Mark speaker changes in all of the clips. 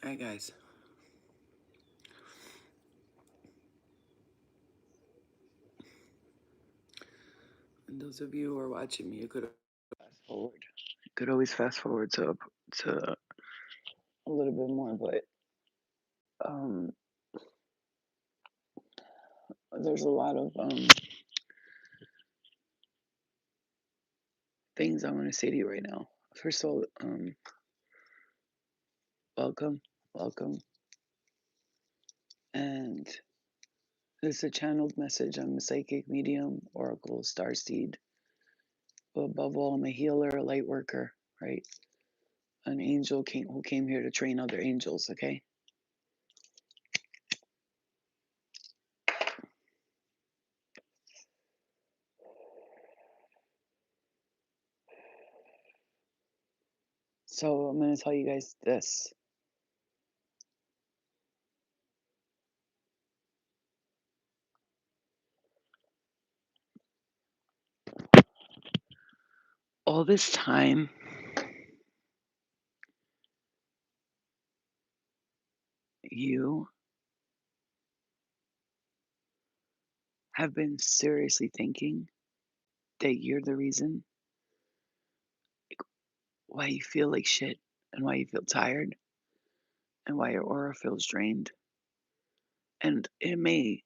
Speaker 1: Hi guys. And those of you who are watching me, you could fast forward. You could always fast forward to a little bit more, but um, there's a lot of things I want to say to you right now. First of all, welcome, welcome, and this is a channeled message. I'm a psychic medium, oracle, starseed. But above all, I'm a healer, a light worker, right? An angel who came here to train other angels. Okay. So I'm going to tell you guys this. All this time, you have been seriously thinking that you're the reason why you feel like shit and why you feel tired and why your aura feels drained. And it may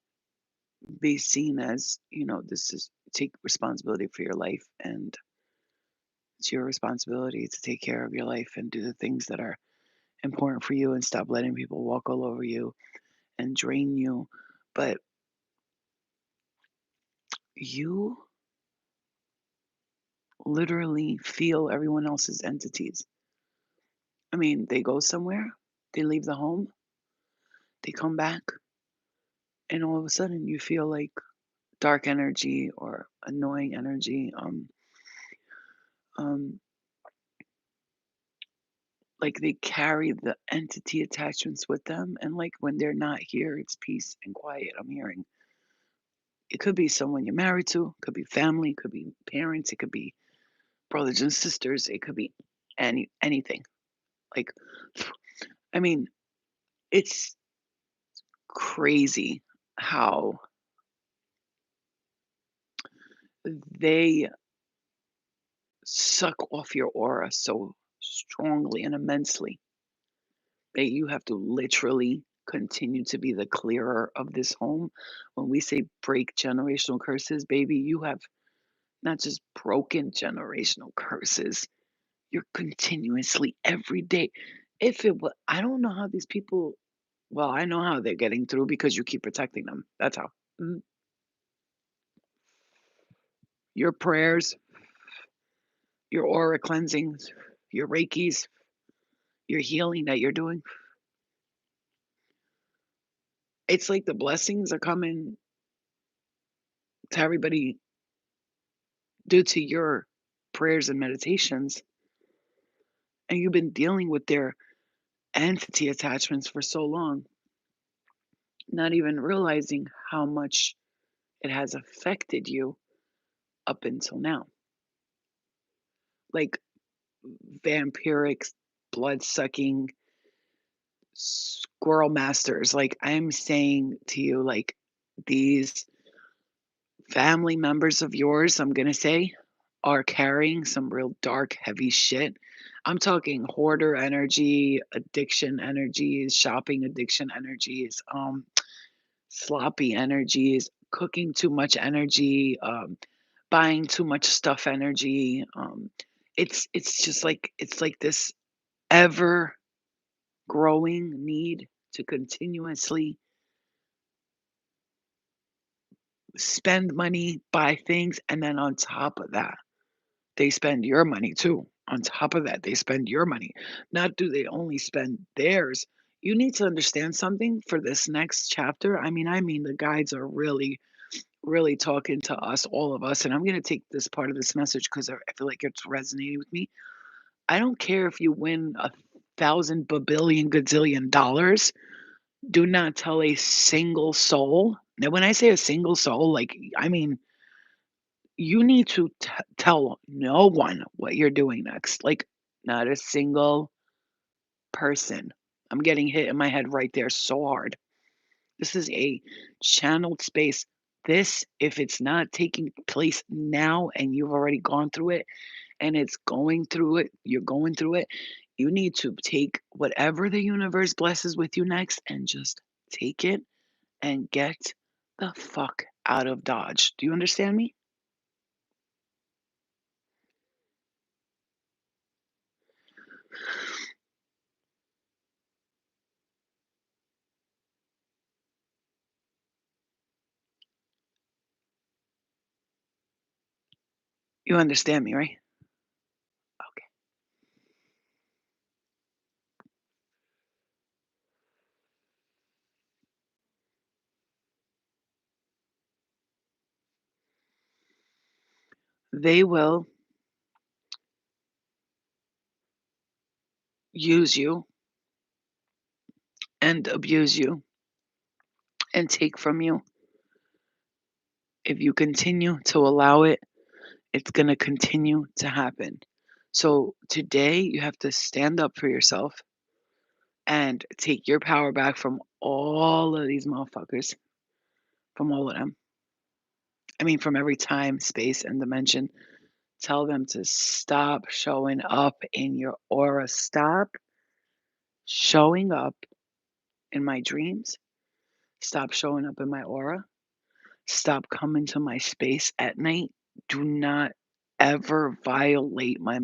Speaker 1: be seen as, this is take responsibility for your life, and it's your responsibility to take care of your life and do the things that are important for you and stop letting people walk all over you and drain you. But you literally feel everyone else's entities. I mean, they go somewhere, they leave the home, they come back, and all of a sudden you feel like dark energy or annoying energy. Um, like they carry the entity attachments with them, and like when they're not here, it's peace and quiet. I'm hearing it could be someone you're married to, could be family, could be parents, it could be brothers and sisters, it could be anything. Like, I mean, it's crazy how they suck off your aura so strongly and immensely that you have to literally continue to be the clearer of this home. When we say break generational curses, baby, you have not just broken generational curses, you're continuously every day. If it was, I don't know how these people, well, I know how they're getting through because you keep protecting them. That's how. Mm. Your prayers, your aura cleansings, your Reikis, your healing that you're doing. It's like the blessings are coming to everybody due to your prayers and meditations, and you've been dealing with their entity attachments for so long, not even realizing how much it has affected you up until now. Like vampiric, blood sucking, squirrel masters. Like I'm saying to you, like these family members of yours, I'm going to say, are carrying some real dark, heavy shit. I'm talking hoarder energy, addiction energies, shopping addiction energies, sloppy energies, cooking too much energy, buying too much stuff energy. It's just like it's like this ever growing need to continuously spend money, buy things, and then on top of that, they spend your money too. On top of that, they spend your money. Not do they only spend theirs. You need to understand something for this next chapter. I mean, the guides are really, really talking to us, all of us. And I'm going to take this part of this message because I feel like it's resonating with me. I don't care if you win 1,000 babillion gazillion dollars. Do not tell a single soul. Now, when I say a single soul, like, I mean, you need to tell no one what you're doing next. Like, not a single person. I'm getting hit in my head right there so hard. This is a channeled space. This, if it's not taking place now and you've already gone through it and it's going through it, you're going through it, you need to take whatever the universe blesses with you next and just take it and get the fuck out of Dodge. Do you understand me? You understand me, right? Okay. They will use you and abuse you and take from you. If you continue to allow it, it's going to continue to happen. So today, you have to stand up for yourself and take your power back from all of these motherfuckers, from all of them. I mean, from every time, space, and dimension. Tell them to stop showing up in your aura. Stop showing up in my dreams. Stop showing up in my aura. Stop coming to my space at night. Do not ever violate my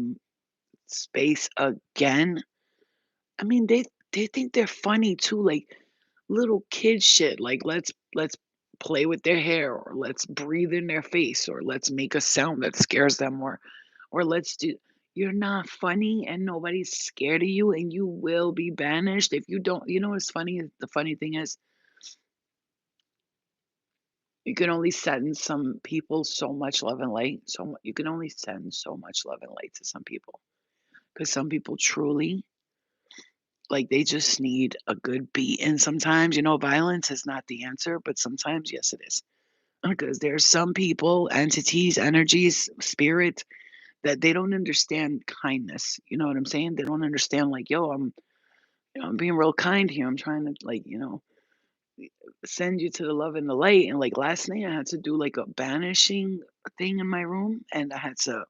Speaker 1: space again. I mean, they think they're funny too, like little kid shit. Like let's play with their hair, or let's breathe in their face, or let's make a sound that scares them, or let's do. You're not funny, and nobody's scared of you, and you will be banished if you don't. You know what's funny? The funny thing is, you can only send some people so much love and light. You can only send so much love and light to some people, because some people truly like, they just need a good beat, and sometimes, violence is not the answer, but sometimes, yes, it is. Because there's some people, entities, energies, spirit, that they don't understand kindness, you know what I'm saying? They don't understand, like, "Yo, I'm being real kind here, I'm trying to, like, send you to the love and the light," and, like, last night, I had to do, like, a banishing thing in my room, and I had to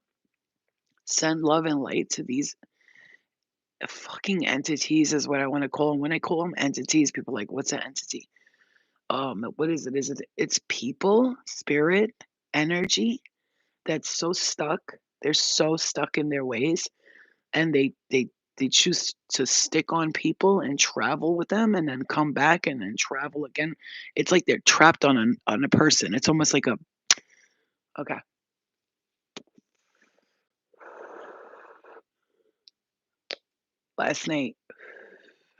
Speaker 1: send love and light to these fucking entities is what I wanna call them. When I call them entities, people are like, "What's an entity?" What is it? It's people, spirit, energy that's so stuck. They're so stuck in their ways, and they choose to stick on people and travel with them and then come back and then travel again. It's like they're trapped on a person. It's almost like a okay. Last night,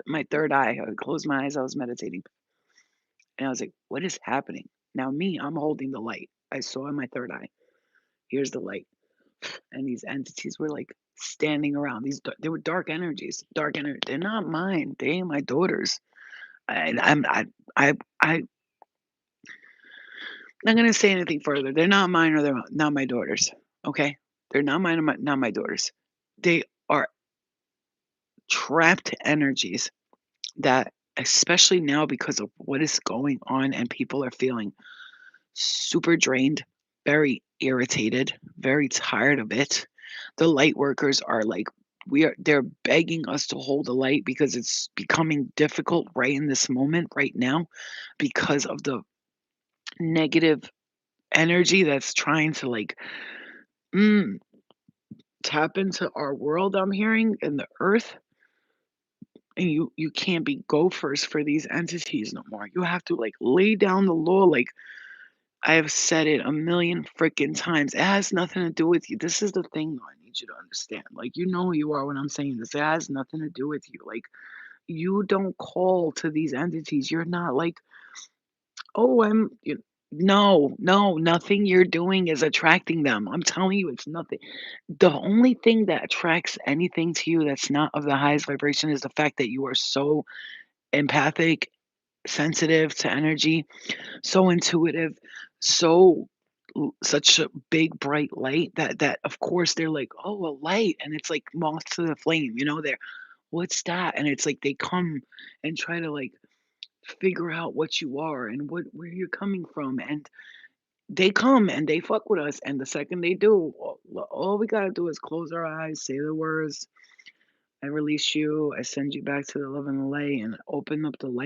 Speaker 1: my third eye, I closed my eyes, I was meditating, and I was like, "What is happening?" Now me, I'm holding the light. I saw in my third eye. Here's the light. And these entities were like standing around. They were dark energies. Dark energy. They're not mine. They ain't my daughters. I'm not gonna say anything further. They're not mine, or they're not my daughters. Okay, they're not mine, or not my daughters. They are trapped energies that, especially now because of what is going on, and people are feeling super drained, very irritated, very tired of it. The light workers are like, they're begging us to hold the light because it's becoming difficult right in this moment, right now, because of the negative energy that's trying to like mm, tap into our world, I'm hearing, and the earth. And you can't be gophers for these entities no more. You have to like lay down the law. Like, I have said it a million freaking times. It has nothing to do with you. This is the thing, though, I need you to understand. Like, you know who you are when I'm saying this. It has nothing to do with you. Like, you don't call to these entities. You're not like, oh, no, no, nothing you're doing is attracting them. I'm telling you, it's nothing. The only thing that attracts anything to you that's not of the highest vibration is the fact that you are so empathic, sensitive to energy, so intuitive, so such a big bright light that of course they're like, "Oh, a light," and it's like moth to the flame, they're What's that? And it's like they come and try to, like, figure out what you are and where you're coming from, and they come and they fuck with us, and the second they do, all we gotta do is close our eyes, say the words, "I release you, I send you back to the love and the light," and open up the love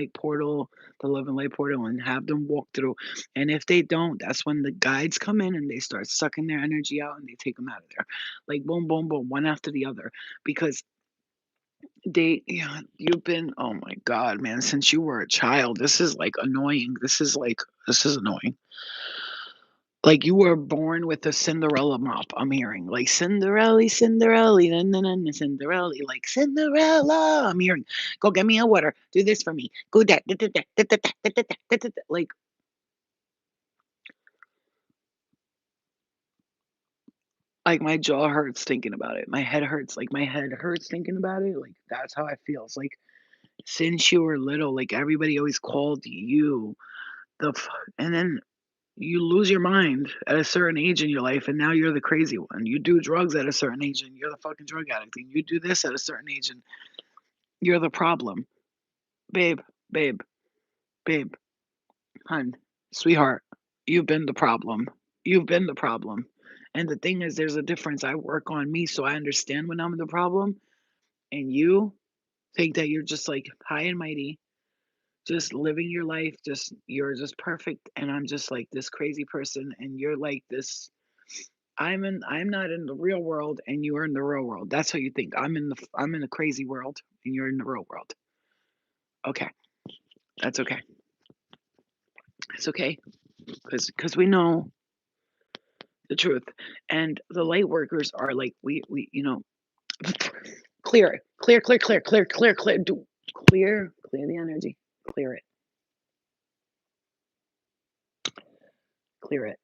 Speaker 1: and light portal, and have them walk through, and if they don't, that's when the guides come in and they start sucking their energy out and they take them out of there, like, boom, boom, boom, one after the other, because you've been, oh my god, man, since you were a child, this is, like, annoying, this is annoying. Like, you were born with a Cinderella mop, I'm hearing, like, "Cinderella, Cinderella, na na na na Cinderella," like, "Cinderella," I'm hearing, "Go get me a water, do this for me, go that, da da da, da da da, da da da, da da da," like, my jaw hurts thinking about it, my head hurts, like, my head hurts thinking about it, like, that's how I feel, it's like, since you were little, like, everybody always called you the f and then you lose your mind at a certain age in your life, and now you're the crazy one. You do drugs at a certain age, and you're the fucking drug addict, and you do this at a certain age, and you're the problem. Babe, babe, babe, hun, sweetheart, you've been the problem. You've been the problem. And the thing is, there's a difference. I work on me so I understand when I'm the problem, and you think that you're just like high and mighty, just living your life, just you're just perfect, and I'm just like this crazy person, and you're like this. I'm not in the real world and you are in the real world. That's what you think. I'm in the crazy world and you're in the real world. Okay. That's okay. It's okay because we know the truth. And the light workers are like we clear it. Clear, clear, clear, clear, clear, clear. Clear the energy. Clear it. Clear it.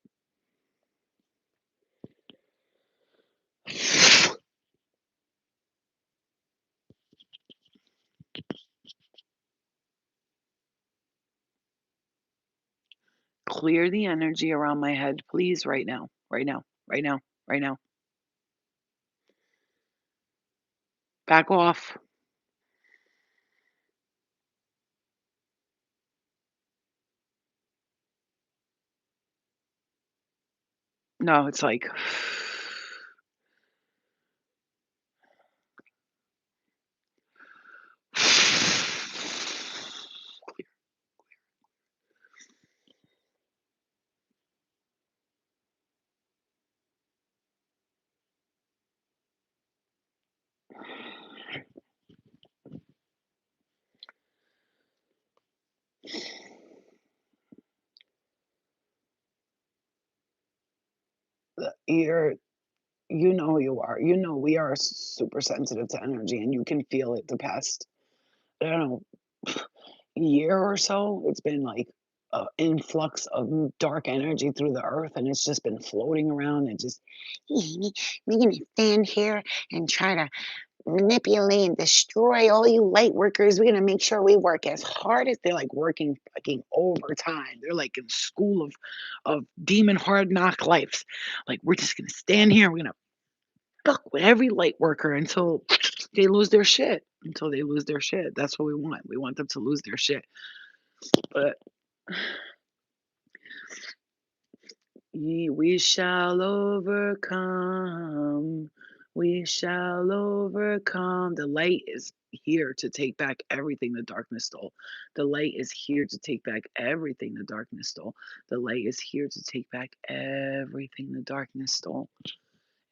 Speaker 1: Clear the energy around my head, please, right now. Right now. Right now. Right now. Back off. No, it's like you're you know who you are. You know we are super sensitive to energy and you can feel it the past, I don't know, year or so. It's been like an influx of dark energy through the earth and it's just been floating around and just we're gonna stand here and try to manipulate and destroy all you light workers. We're gonna make sure we work as hard as they're like working fucking overtime. They're like in school of demon hard knock lives. Like we're just gonna stand here. We're gonna fuck with every light worker until they lose their shit. Until they lose their shit. That's what we want. We want them to lose their shit. But we shall overcome. We shall overcome. The light is here to take back everything the darkness stole. The light is here to take back everything the darkness stole. The light is here to take back everything the darkness stole.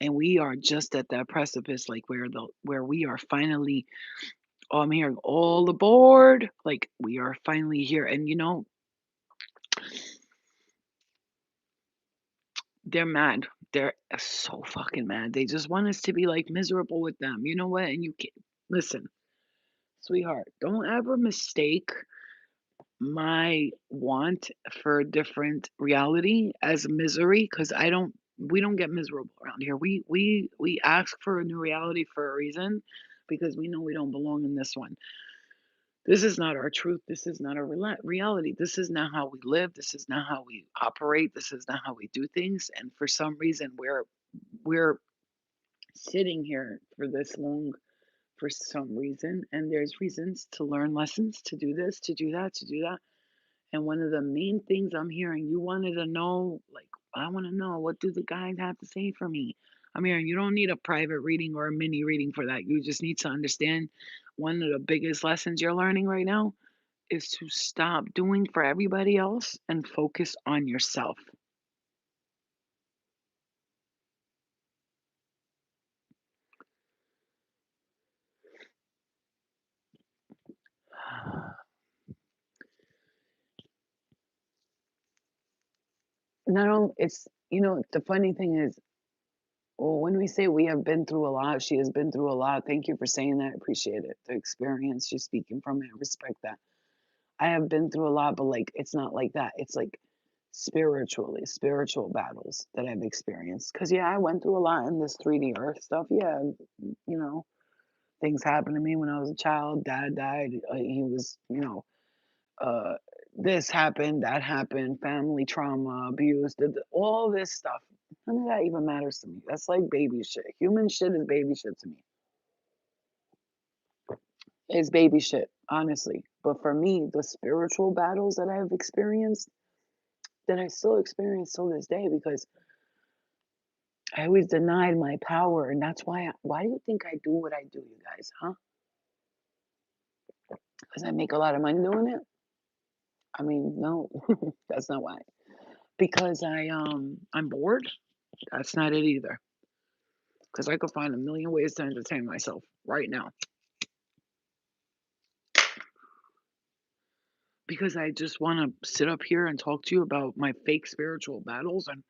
Speaker 1: And we are just at that precipice, like where we are finally. Oh, I'm hearing all aboard. Like we are finally here, and they're mad. They're so fucking mad. They just want us to be, like, miserable with them. You know what? And you can't listen, sweetheart, don't ever mistake my want for a different reality as misery, because I don't we don't get miserable around here. We ask for a new reality for a reason because we know we don't belong in this one. This is not our truth. This is not our reality. This is not how we live. This is not how we operate. This is not how we do things. And for some reason, we're sitting here for this long for some reason, and there's reasons to learn lessons, to do this, to do that, to do that. And one of the main things I'm hearing, you wanted to know, like, I want to know, what do the guys have to say for me? I'm hearing you don't need a private reading or a mini reading for that. You just need to understand one of the biggest lessons you're learning right now is to stop doing for everybody else and focus on yourself. Not only it's the funny thing is, well, when we say we have been through a lot, she has been through a lot. Thank you for saying that. I appreciate it. The experience she's speaking from, I respect that. I have been through a lot, but like it's not like that. It's like spiritual battles that I've experienced. Cause yeah, I went through a lot in this 3D Earth stuff. Yeah, you know, things happened to me when I was a child. Dad died. He was, uh, this happened, that happened, family trauma, abuse, all this stuff. None of that even matters to me. That's like baby shit. Human shit is baby shit to me. It's baby shit, honestly. But for me, the spiritual battles that I've experienced, that I still experience till this day, because I always denied my power, and that's why do you think I do what I do, you guys, huh? Because I make a lot of money doing it? I mean, no, that's not why. Because I'm bored? That's not it either. Because I could find a million ways to entertain myself right now. Because I just want to sit up here and talk to you about my fake spiritual battles and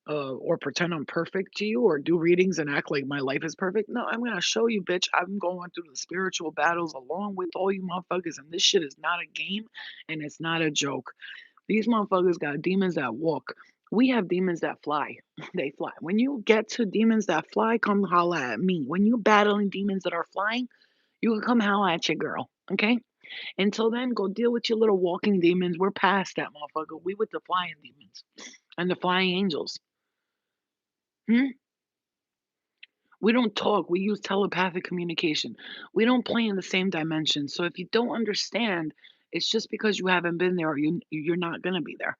Speaker 1: or pretend I'm perfect to you or do readings and act like my life is perfect. No, I'm gonna show you, bitch. I'm going through the spiritual battles along with all you motherfuckers, and this shit is not a game and it's not a joke. These motherfuckers got demons that walk. We have demons that fly. They fly. When you get to demons that fly, come holla at me. When you battling demons that are flying, you can come holla at your girl. Okay? Until then, go deal with your little walking demons. We're past that motherfucker. We with the flying demons and the flying angels. Hmm? We don't talk. We use telepathic communication. We don't play in the same dimension. So if you don't understand, it's just because you haven't been there or you're not gonna be there.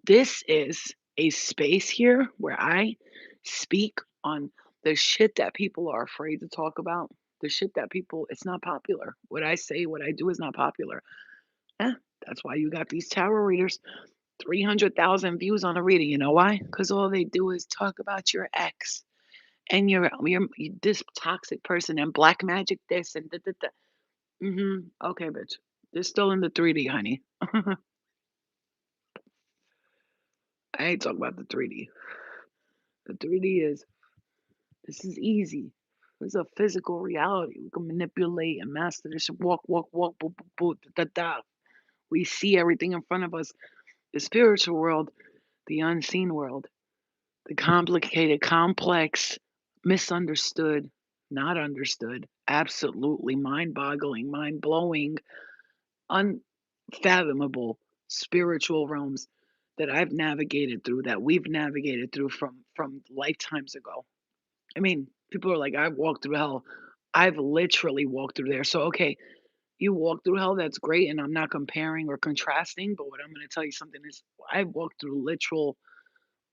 Speaker 1: This is a space here where I speak on the shit that people are afraid to talk about. The shit that people it's not popular. What I say, what I do is not popular. Yeah, that's why you got these tarot readers, 300,000 views on a reading. You know why? Because all they do is talk about your ex and you're this toxic person and black magic this and da da da. Okay, bitch. They're still in the 3D, honey. I ain't talking about the 3D. The 3D is this is easy. This is a physical reality. We can manipulate and master this. Walk, walk, walk, boop, boop, boop, da, da, da. We see everything in front of us. The spiritual world, the unseen world, the complicated, complex, misunderstood, not understood, absolutely mind boggling, mind blowing, unfathomable spiritual realms that I've navigated through, that we've navigated through from lifetimes ago. I mean, people are like, "I've walked through hell." I've literally walked through there. So, okay, you walked through hell, that's great, and I'm not comparing or contrasting, but what I'm gonna tell you something is I've walked through literal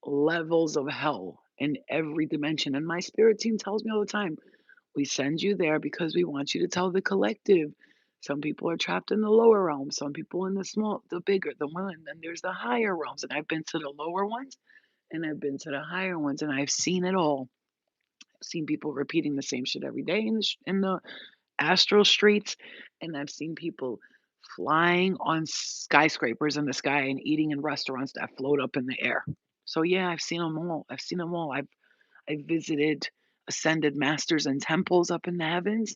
Speaker 1: levels of hell in every dimension, and my spirit team tells me all the time, "We send you there because we want you to tell the collective." Some people are trapped in the lower realms, some people in the bigger, the one, and then there's the higher realms, and I've been to the lower ones, and I've been to the higher ones, and I've seen it all. I've seen people repeating the same shit every day in the astral streets, and I've seen people flying on skyscrapers in the sky and eating in restaurants that float up in the air. So yeah, I've seen them all. I've seen them all. I visited ascended masters and temples up in the heavens,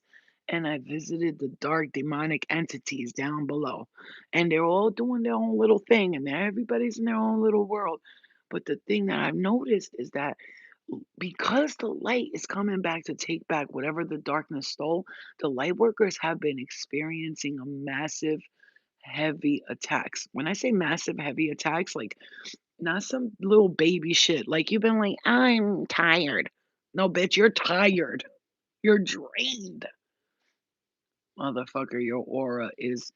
Speaker 1: and I visited the dark demonic entities down below. And they're all doing their own little thing, and everybody's in their own little world. But the thing that I've noticed is that because the light is coming back to take back whatever the darkness stole, the light workers have been experiencing a massive, heavy attacks. When I say massive, heavy attacks, like not some little baby shit. Like you've been like, I'm tired. No, bitch, you're tired. You're drained, motherfucker. Your aura is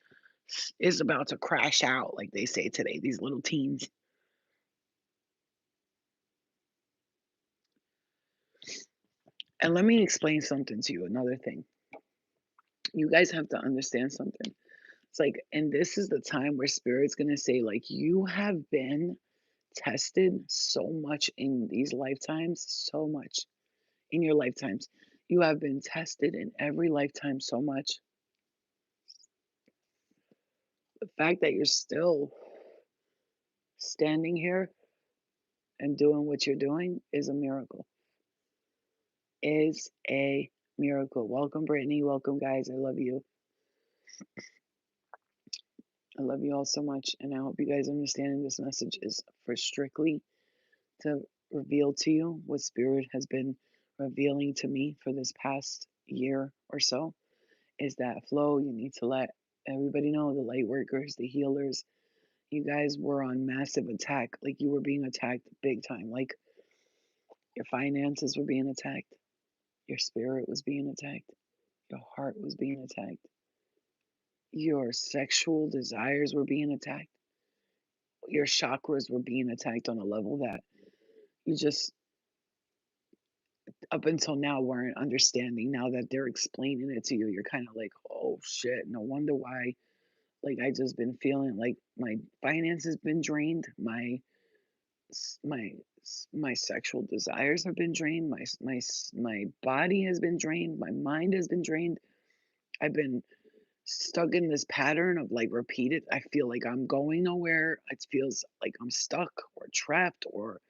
Speaker 1: about to crash out, like they say today. These little teens. And let me explain something to you. Another thing, you guys have to understand something. It's like, and this is the time where spirit's gonna say, like, you have been tested so much in these lifetimes, so much in your lifetimes. You have been tested in every lifetime so much. The fact that you're still standing here and doing what you're doing is a miracle. Is a miracle. Welcome, Brittany. Welcome, guys. I love you. I love you all so much. And I hope you guys understand this message is for strictly to reveal to you what Spirit has been revealing to me for this past year or so is that flow. You need to let everybody know, the light workers, the healers, you guys were on massive attack. Like you were being attacked big time. Like your finances were being attacked, your spirit was being attacked, your heart was being attacked, your sexual desires were being attacked, your chakras were being attacked on a level that you just up until now weren't understanding. Now that they're explaining it to you, you're kind of like, oh shit, no wonder why. Like I just been feeling like my finances been drained, my sexual desires have been drained, my body has been drained, my mind has been drained. I've been stuck in this pattern of like repeated. I feel like I'm going nowhere. It feels like I'm stuck or trapped or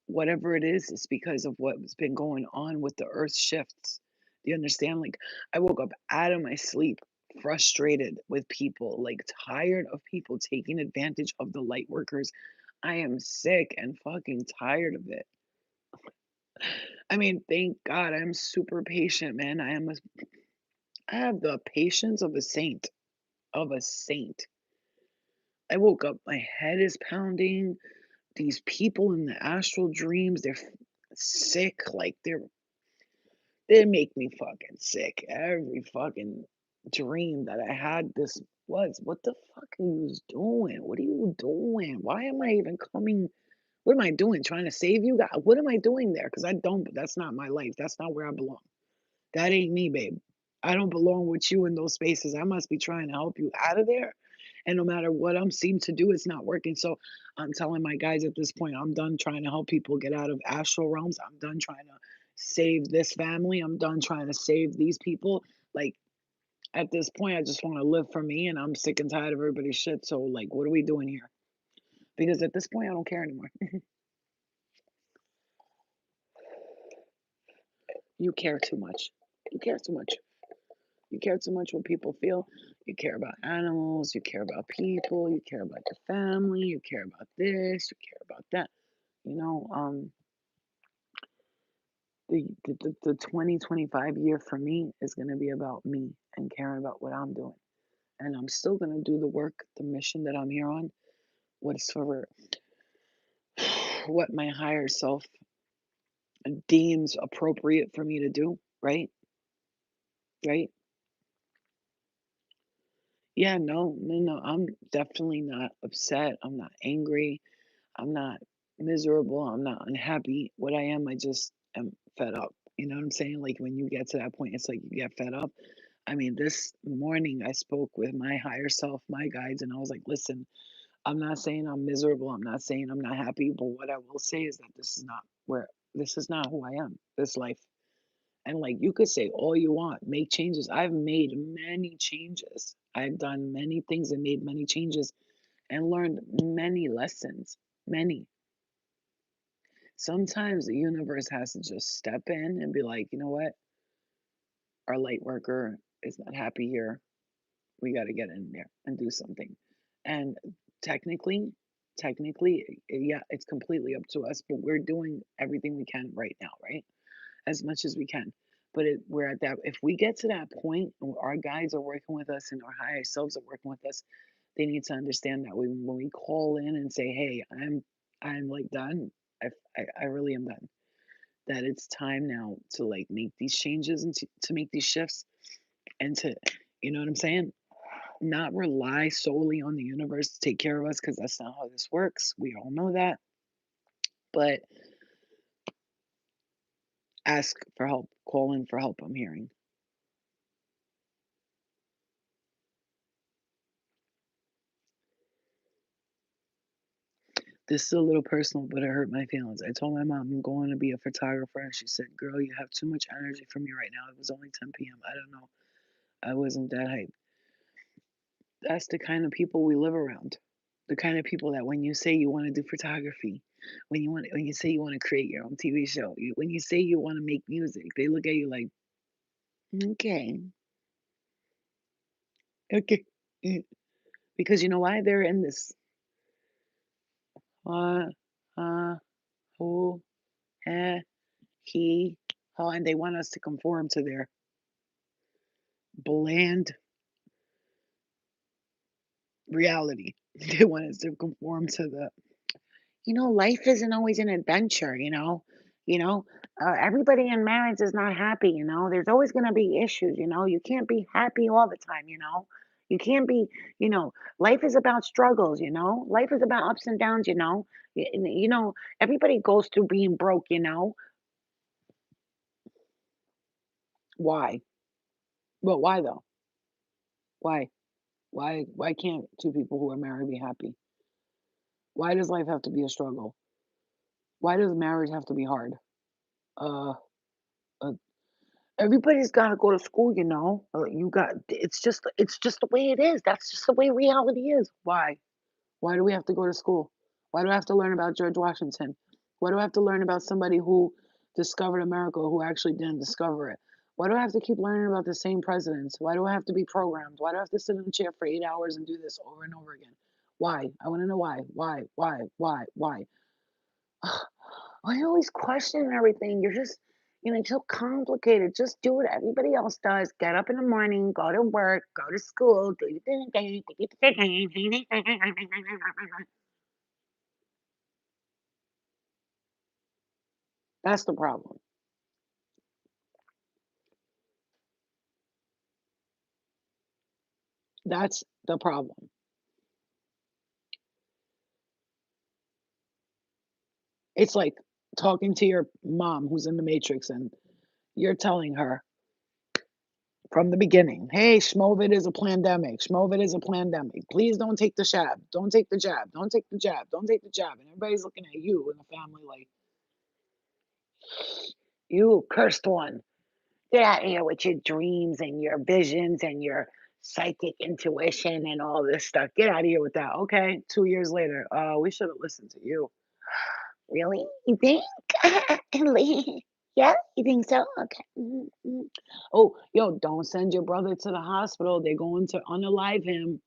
Speaker 1: whatever it is. It's because of what's been going on with the earth shifts. Do you understand? Like I woke up out of my sleep frustrated with people, like tired of people taking advantage of the light workers. I am sick and fucking tired of it. I mean, thank God I'm super patient, man. I have the patience of a saint, of a saint. I woke up, my head is pounding. These people in the astral dreams, sick, like they make me fucking sick. Every fucking dream that I had this was, what the fuck are you doing? What are you doing? Why am I even coming? What am I doing? Trying to save you? God, what am I doing there? Because I don't, that's not my life. That's not where I belong. That ain't me, babe. I don't belong with you in those spaces. I must be trying to help you out of there. And no matter what I'm seem to do, it's not working. So I'm telling my guys at this point, I'm done trying to help people get out of astral realms. I'm done trying to save this family. I'm done trying to save these people. Like at this point, I just want to live for me and I'm sick and tired of everybody's shit. So like, what are we doing here? Because at this point, I don't care anymore. You care too much. You care too much. You care too much what people feel. You care about animals. You care about people. You care about your family. You care about this. You care about that. You know, the 2025 year for me is going to be about me and caring about what I'm doing. And I'm still going to do the work, the mission that I'm here on, what's for what my higher self deems appropriate for me to do, right? Right? Yeah, no, no, no. I'm definitely not upset. I'm not angry. I'm not miserable. I'm not unhappy. What I am, I just am fed up. You know what I'm saying? Like when you get to that point, it's like you get fed up. I mean, this morning I spoke with my higher self, my guides, and I was like, listen, I'm not saying I'm miserable. I'm not saying I'm not happy. But what I will say is that this is not who I am, this life. And like you could say all you want, make changes. I've made many changes. I've done many things and made many changes and learned many lessons. Many. Sometimes the universe has to just step in and be like, you know what? Our light worker is not happy here. We got to get in there and do something. And technically, yeah, it's completely up to us, but we're doing everything we can right now, right? As much as we can. But we're at that. If we get to that point, and our guides are working with us and our higher selves are working with us, they need to understand that when we call in and say, "Hey, I'm like done. I really am done." that it's time now to like make these changes and to make these shifts and to, you know what I'm saying? Not rely solely on the universe to take care of us because that's not how this works. We all know that. But ask for help, call in for help. I'm hearing this is a little personal, but it hurt my feelings. I told my mom I'm going to be a photographer, and she said, "Girl, you have too much energy from me right now." It was only 10 p.m. I don't know. I wasn't that hyped. That's the kind of people we live around. The kind of people that when you say you want to do photography, when you say you want to create your own TV show, when you say you want to make music, they look at you like, okay, okay, mm," because you know why they're in this uh, uh, who, eh, he, and they want us to conform to their bland reality. They want us to conform to the life isn't always an adventure, you know, everybody in marriage is not happy, there's always going to be issues, you can't be happy all the time, you can't be, life is about struggles, life is about ups and downs, everybody goes through being broke, why? But why though? Why? Why can't two people who are married be happy? Why does life have to be a struggle? Why does marriage have to be hard? Uh, uh Everybody's gotta go to school, you got it's just the way it is. That's just the way reality is. Why? Why do we have to go to school? Why do I have to learn about George Washington? Why do I have to learn about somebody who discovered America who actually didn't discover it? Why do I have to keep learning about the same presidents? Why do I have to be programmed? Why do I have to sit in a chair for 8 hours and do this over and over again? Why? I want to know why. Why? Why? Why? Why? Why you always question everything? You're just, it's so complicated. Just do what everybody else does. Get up in the morning, go to work, go to school, do your thing. That's the problem. That's the problem. It's like talking to your mom who's in the matrix and you're telling her from the beginning, hey, Schmovid is a pandemic. Schmovid is a pandemic. Please don't take the jab. Don't take the jab. Don't take the jab. Don't take the jab. And everybody's looking at you in the family like, you cursed one. Get out of here with your dreams and your visions and your psychic intuition and all this stuff. Get out of here with that. Okay. 2 years later, we should have listened to you. Really? You think? Really? Yeah, you think so? Okay. Oh, yo, don't send your brother to the hospital. They're going to unalive him.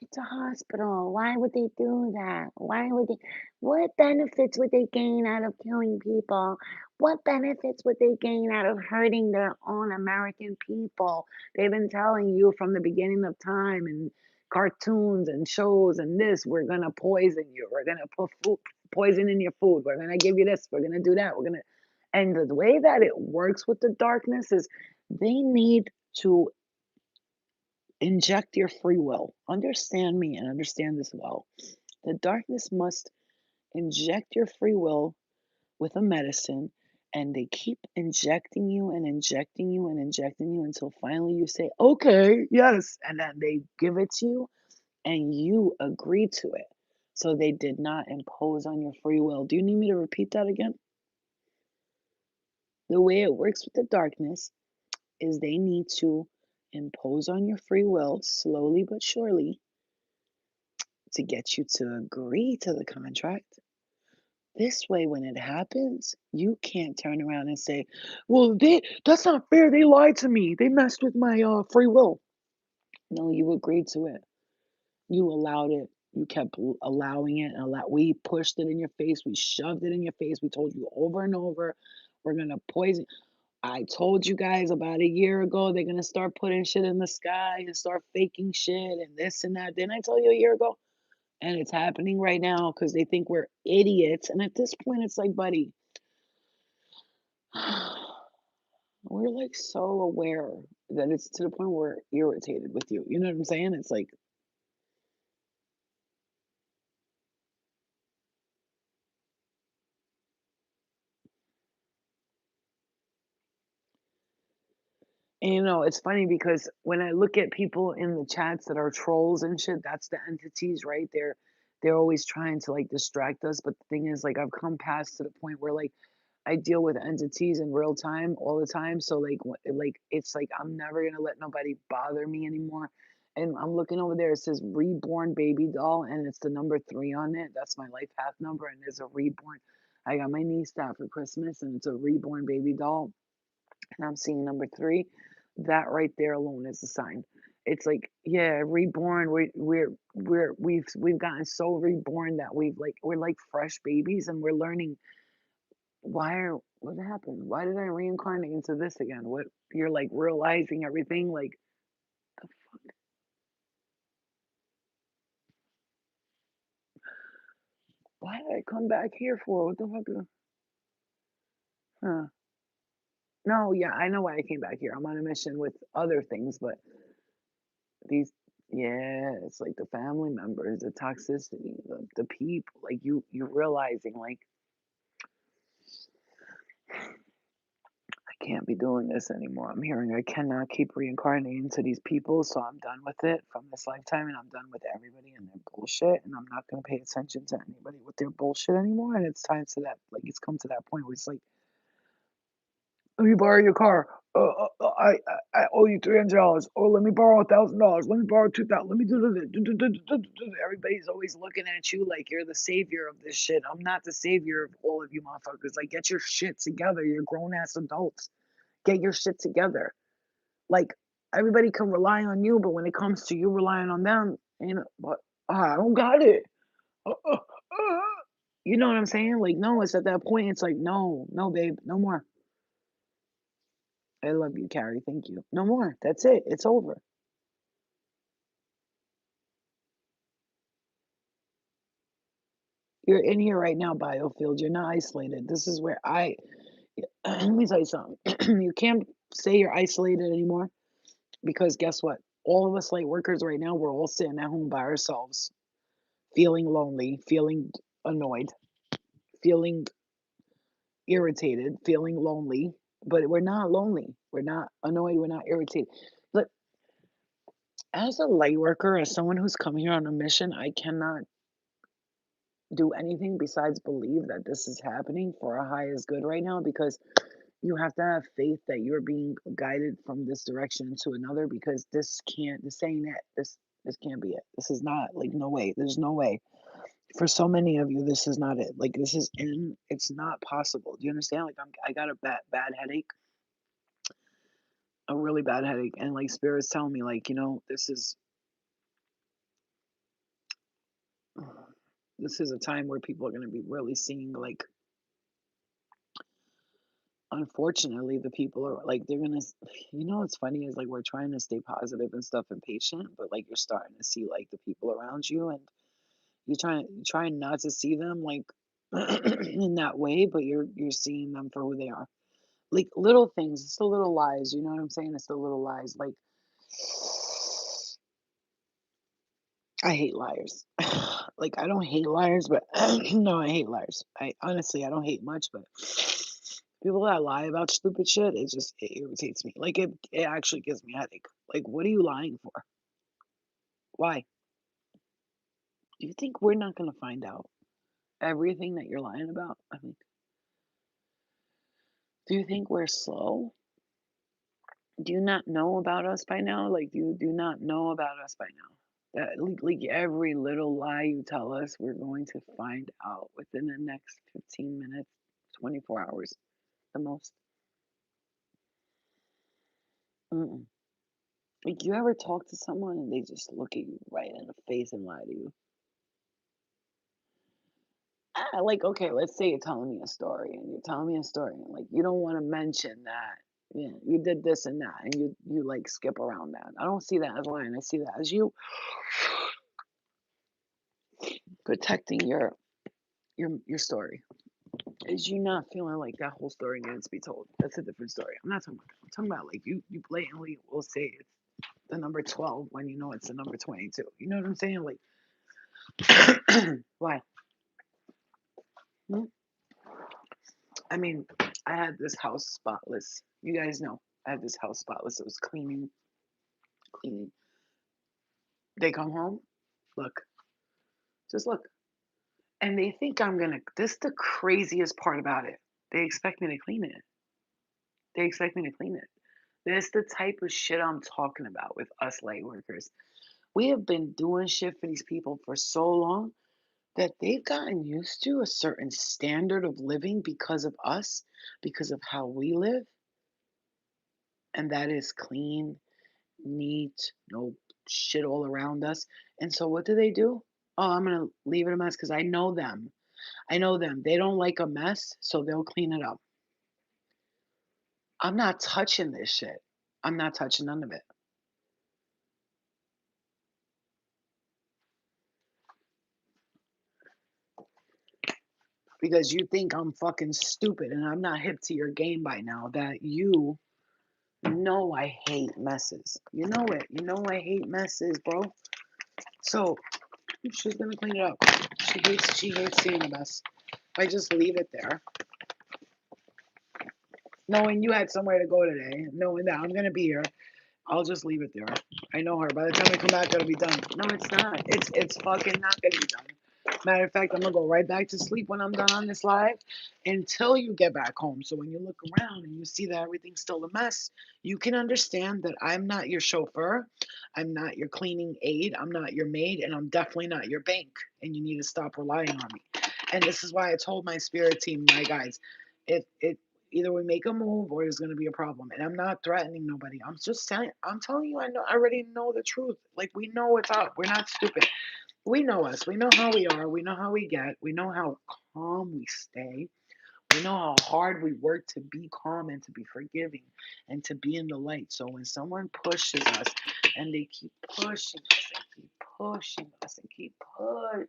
Speaker 1: It's a hospital. Why would they do that? Why would they? What benefits would they gain out of killing people? What benefits would they gain out of hurting their own American people? They've been telling you from the beginning of time and cartoons and shows and this, we're gonna poison you. We're gonna put poison in your food. We're gonna give you this. We're gonna do that. We're gonna, and the way that it works with the darkness is they need to inject your free will. Understand me and understand this well. The darkness must inject your free will with a medicine, and they keep injecting you and injecting you and injecting you until finally you say, okay, yes. And then they give it to you and you agree to it. So they did not impose on your free will. Do you need me to repeat that again? The way it works with the darkness is they need to impose on your free will slowly but surely to get you to agree to the contract. This way, when it happens, you can't turn around and say, "Well, that's not fair. They lied to me. They messed with my free will." No, you agreed to it. You allowed it. You kept allowing it. We pushed it in your face. We shoved it in your face. We told you over and over, we're gonna poison. I told you guys about a year ago they're gonna start putting shit in the sky and start faking shit and this and that. Didn't I tell you a year ago? And it's happening right now because they think we're idiots. And at this point, it's like, buddy, We're, like, so aware that it's to the point where we're irritated with you, you know what I'm saying? It's like and, it's funny because when I look at people in the chats that are trolls and shit, that's the entities, right? They're always trying to, like, distract us, but the thing is, like, I've come past to the point where, like, I deal with entities in real time all the time, so, like, it's like I'm never gonna let nobody bother me anymore, and I'm looking over there, it says reborn baby doll, and it's the number 3 on it, that's my life path number, and there's a reborn. I got my niece that for Christmas, and it's a reborn baby doll, and I'm seeing number 3. That right there alone is a sign. It's like, yeah, reborn, we've gotten so reborn that we're like fresh babies, and we're learning what happened? Why did I reincarnate into this again? What you're like realizing everything like why did I come back here for? What the fuck? Huh. No, yeah, I know why I came back here. I'm on a mission with other things, but these yeah, it's like the family members, the toxicity, the people, like you realizing like I can't be doing this anymore. I'm hearing I cannot keep reincarnating to these people, so I'm done with it from this lifetime, and I'm done with everybody and their bullshit, and I'm not gonna pay attention to anybody with their bullshit anymore. And it's time to that, like, it's come to that point where it's like, let me borrow your car. I owe you $300. Oh, let me borrow $1,000. Let me borrow 2,000. Let me do. Everybody's always looking at you like you're the savior of this shit. I'm not the savior of all of you motherfuckers. Like, get your shit together. You're grown ass adults. Get your shit together. Like, everybody can rely on you, but when it comes to you relying on them, what? I don't got it. Uh. You know what I'm saying? Like, no, it's at that point, it's like, no, no, babe, no more. I love you, Carrie. Thank you. No more. That's it. It's over. You're in here right now, Biofield. You're not isolated. This is where let me tell you something. You can't say you're isolated anymore because guess what? All of us light workers right now, we're all sitting at home by ourselves, feeling lonely, feeling annoyed, feeling irritated, feeling lonely, but we're not lonely. We're not annoyed. We're not irritated. But as a light worker, as someone who's come here on a mission, I cannot do anything besides believe that this is happening for our highest good right now because you have to have faith that you're being guided from this direction to another because this ain't it. This can't be it. This is not like no way. There's no way. For so many of you, this is not it. Like this is in it's not possible. Do you understand? Like I got a bad headache, a really bad headache, and like spirits telling me like, this is a time where people are gonna be really seeing like unfortunately, the people are like they're gonna what's funny is like we're trying to stay positive and stuff and patient, but like you're starting to see like the people around you and you trying not to see them like in that way, but you're seeing them for who they are. Like little things, it's the little lies, you know what I'm saying? It's the little lies. Like I hate liars. Like I don't hate liars, but no, I hate liars. I honestly I don't hate much, but people that lie about stupid shit, it irritates me. Like it actually gives me a headache. Like what are you lying for? Why? Do you think we're not gonna find out everything that you're lying about? I mean, do you think we're slow? Do you not know about us by now? Like you do not know about us by now. That like every little lie you tell us, we're going to find out within the next 15 minutes, 24 hours, the most. Mm-mm. Like, you ever talk to someone and they just look at you right in the face and lie to you? Like, okay, let's say you're telling me a story and you're telling me a story and like you don't want to mention that you did this and that and you like skip around that. I don't see that as lying. I see that as you protecting your story. Is you not feeling like that whole story needs to be told. That's a different story. I'm not talking about that. I'm talking about like you blatantly will say it's the number 12 when you know it's the number 22. You know what I'm saying? Like, why? Hmm? I mean, I had this house spotless. You guys know I had this house spotless. It was cleaning, cleaning. They come home, look, just look. And they think I'm gonna, this is the craziest part about it. They expect me to clean it. They expect me to clean it. That's the type of shit I'm talking about with us light workers. We have been doing shit for these people for so long that they've gotten used to a certain standard of living because of us, because of how we live, and that is clean, neat, no shit all around us. And so what do? Oh, I'm gonna leave it a mess because I know them. I know them. They don't like a mess, so they'll clean it up. I'm not touching this shit. I'm not touching none of it. Because you think I'm fucking stupid and I'm not hip to your game by now that you know I hate messes. You know it. You know I hate messes, bro. So she's gonna clean it up. She hates seeing a mess. If I just leave it there, knowing you had somewhere to go today, knowing that I'm gonna be here, I'll just leave it there. I know her. By the time I come back, it'll be done. No, it's not. It's fucking not gonna be done. Matter of fact, I'm gonna go right back to sleep when I'm done on this live until you get back home. So when you look around and you see that everything's still a mess, you can understand that I'm not your chauffeur, I'm not your cleaning aide, I'm not your maid, and I'm definitely not your bank. And you need to stop relying on me. And this is why I told my spirit team, my guys, it either we make a move or there's gonna be a problem. And I'm not threatening nobody. I'm just saying, I'm telling you, I already know the truth. Like we know what's up. We're not stupid. We know us. We know how we are. We know how we get. We know how calm we stay. We know how hard we work to be calm and to be forgiving and to be in the light. So when someone pushes us and they keep pushing us and keep pushing us and keep pushing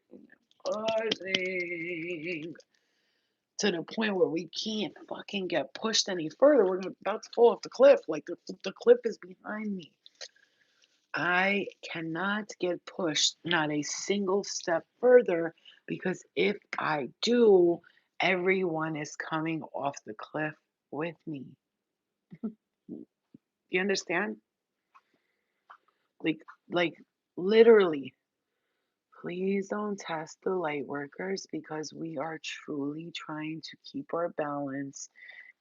Speaker 1: to the point where we can't fucking get pushed any further, we're about to fall off the cliff. Like the cliff is behind me. I cannot get pushed not a single step further because if I do, everyone is coming off the cliff with me. You understand? Like like literally, please don't test the light workers because we are truly trying to keep our balance.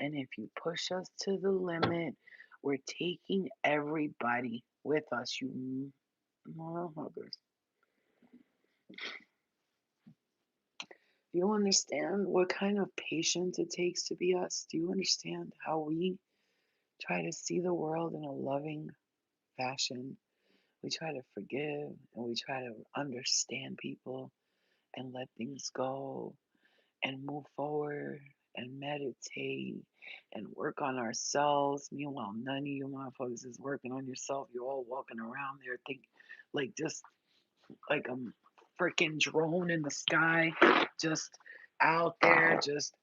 Speaker 1: And if you push us to the limit, we're taking everybody with us, you motherfuckers. Do you understand what kind of patience it takes to be us? Do you understand how we try to see the world in a loving fashion? We try to forgive and we try to understand people and let things go and move forward and meditate and work on ourselves. Meanwhile, none of you motherfuckers is working on yourself. You're all walking around there thinking like just like a freaking drone in the sky, just out there, just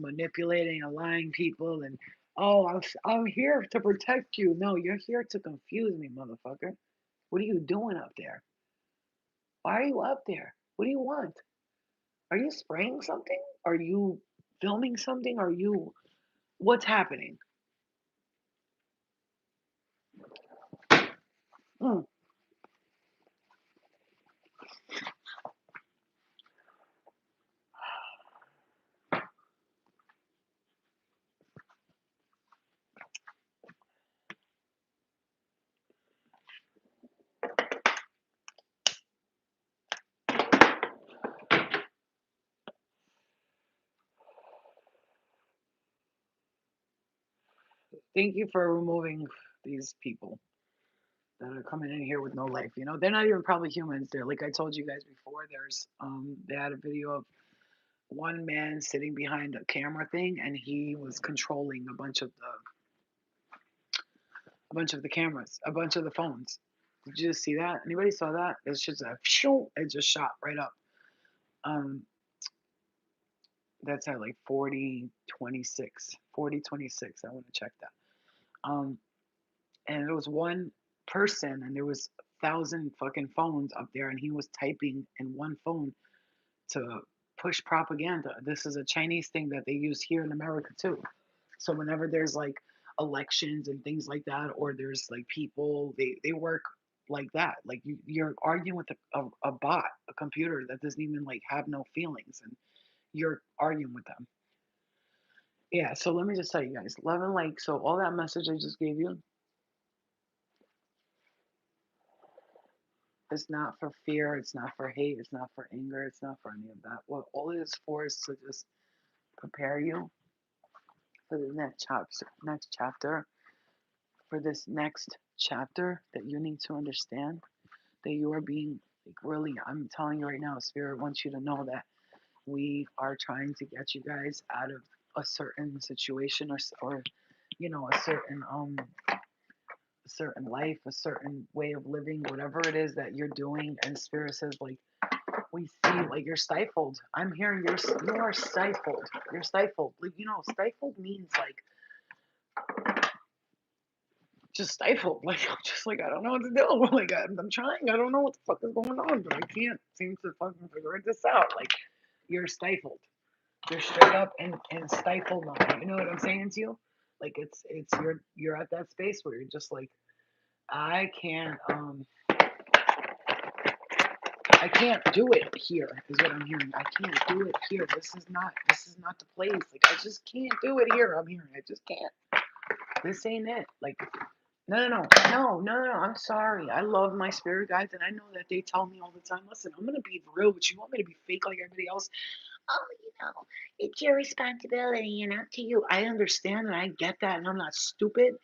Speaker 1: manipulating and lying people. And oh, I'm here to protect you. No, you're here to confuse me, motherfucker. What are you doing up there? Why are you up there? What do you want? Are you spraying something? Are you filming something? Are you what's happening? Mm. Thank you for removing these people that are coming in here with no life. You know, they're not even probably humans. They're like I told you guys before. There's they had a video of one man sitting behind a camera thing, and he was controlling a bunch of the cameras, a bunch of the phones. Did you just see that? Anybody saw that? It's just a phew, it just shot right up. Um, That's at like 4026, 4026. I want to check that. And it was one person, and there was 1,000 fucking phones up there, and he was typing in one phone to push propaganda. This is a Chinese thing that they use here in America too. So whenever there's like elections and things like that, or there's like people, they work like that. Like you're arguing with a bot, a computer that doesn't even like have no feelings, and you're arguing with them. Yeah. So let me just tell you guys, love and like. So all that message I just gave you, it's not for fear. It's not for hate. It's not for anger. It's not for any of that. What all it is for is to just prepare you for the next chapter, for this next chapter that you need to understand that you are being like really. I'm telling you right now, Spirit wants you to know that we are trying to get you guys out of a certain situation or a certain life, a certain way of living, whatever it is that you're doing. And Spirit says, like, we see, like, you're stifled. I'm hearing you are stifled. You're stifled. Like, stifled means like just stifled. Like, I'm just like, I don't know what to do. Like, I'm trying. I don't know what the fuck is going on, but I can't seem to fucking figure this out. Like, you're stifled. You're straight up and stifled on it. You know what I'm saying to you? Like, it's you're at that space where you're just like, I can't I can't do it here is what I'm hearing. I can't do it here. This is not the place. Like, I just can't do it here. I'm hearing. I just can't. This ain't it. Like, no, no, no, no, no, no. I'm sorry. I love my spirit guides, and I know that they tell me all the time. Listen, I'm gonna be real with you. You want me to be fake like everybody else? Oh, it's your responsibility and up to you. I understand and I get that, and I'm not stupid.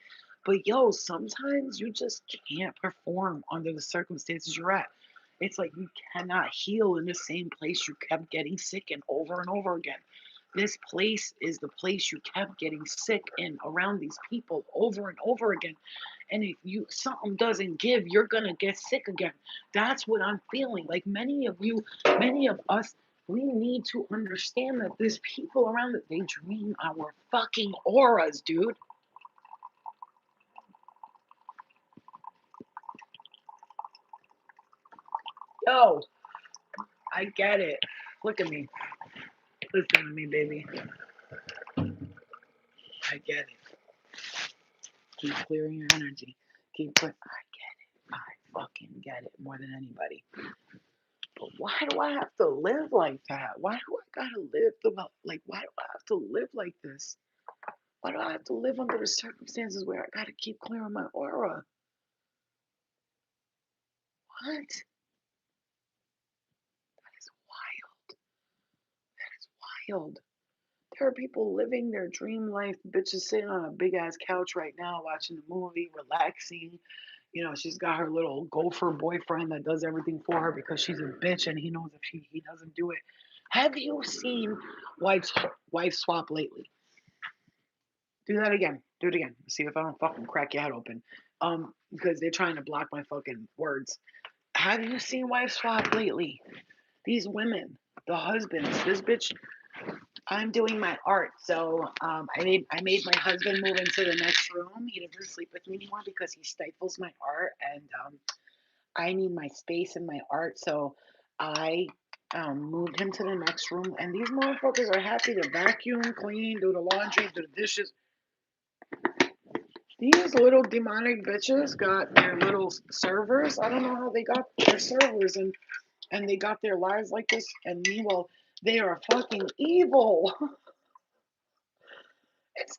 Speaker 1: But yo, sometimes you just can't perform under the circumstances you're at. It's like you cannot heal in the same place you kept getting sick in over and over again. This place is the place you kept getting sick in around these people over and over again. And if you something doesn't give, you're gonna get sick again. That's what I'm feeling. Like many of us, we need to understand that there's people around that they drain our fucking auras, dude. Yo, I get it. Look at me. Listen to me, baby. I get it. Keep clearing your energy. Keep putting. I get it. I fucking get it more than anybody. But why do I have to live like that? Why do I gotta live like? Why do I have to live like this? Why do I have to live under the circumstances where I gotta keep clearing my aura? What? That is wild. That is wild. There are people living their dream life. Bitches sitting on a big ass couch right now watching a movie, relaxing. She's got her little gopher boyfriend that does everything for her because she's a bitch and he knows if he doesn't do it. Have you seen wife wife swap lately? Do that again. Do it again. See if I don't fucking crack your head open. Because they're trying to block my fucking words. Have you seen wife swap lately? These women, the husbands, this bitch. I'm doing my art, so I made my husband move into the next room. He doesn't sleep with me anymore because he stifles my art, and I need my space and my art. So I moved him to the next room, and these motherfuckers are happy to vacuum, clean, do the laundry, do the dishes. These little demonic bitches got their little servers. I don't know how they got their servers and they got their lives like this. And meanwhile, they are fucking evil. It's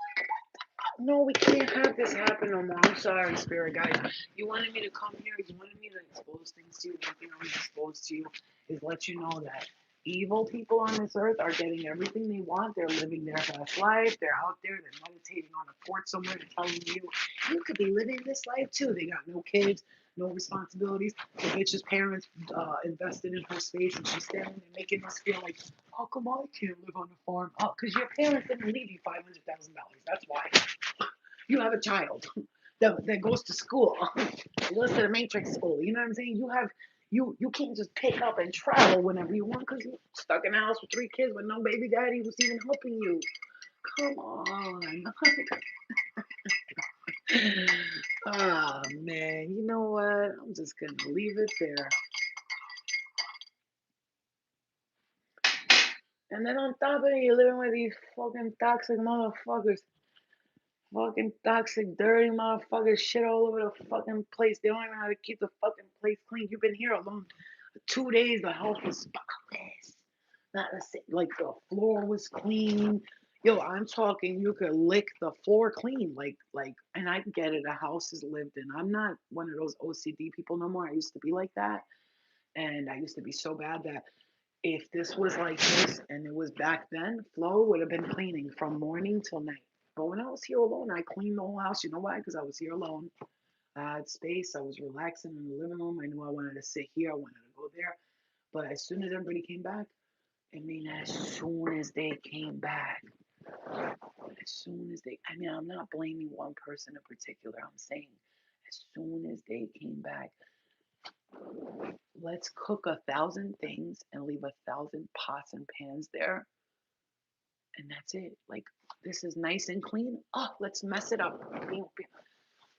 Speaker 1: no, we can't have this happen no more. I'm sorry, spirit guys. You wanted me to come here. You wanted me to expose things to you. One thing I'm going to expose to you is let you know that evil people on this earth are getting everything they want. They're living their best life. They're out there. They're meditating on a fort somewhere. They're telling you could be living this life too. They got no kids, no responsibilities. The bitch's parents invested in her space, and she's standing there making us feel like, how come I can't live on the farm? Oh, because your parents didn't leave you $500,000. That's why. You have a child that goes to school. He goes to the matrix school. You know what I'm saying? You can't just pick up and travel whenever you want because you're stuck in the house with three kids with no baby daddy who's even helping you. Come on. Oh man, you know what? I'm just gonna leave it there. And then on top of it, you're living with these fucking toxic motherfuckers. Fucking toxic, dirty motherfuckers, shit all over the fucking place. They don't even know how to keep the fucking place clean. You've been here alone 2 days. The house was spotless. Not the same. Like the floor was clean. Yo, I'm talking. You could lick the floor clean. And I get it. A house is lived in. I'm not one of those OCD people no more. I used to be like that, and I used to be so bad that if this was like this and it was back then, Flo would have been cleaning from morning till night. But when I was here alone, I cleaned the whole house. You know why? Because I was here alone. I had space. I was relaxing in the living room. I knew I wanted to sit here. I wanted to go there. But as soon as everybody came back, I mean, as soon as they came back, as soon as they, I mean, I'm not blaming one person in particular. I'm saying as soon as they came back, let's cook 1,000 things and leave 1,000 pots and pans there, and that's it. Like this is nice and clean. Oh, let's mess it up.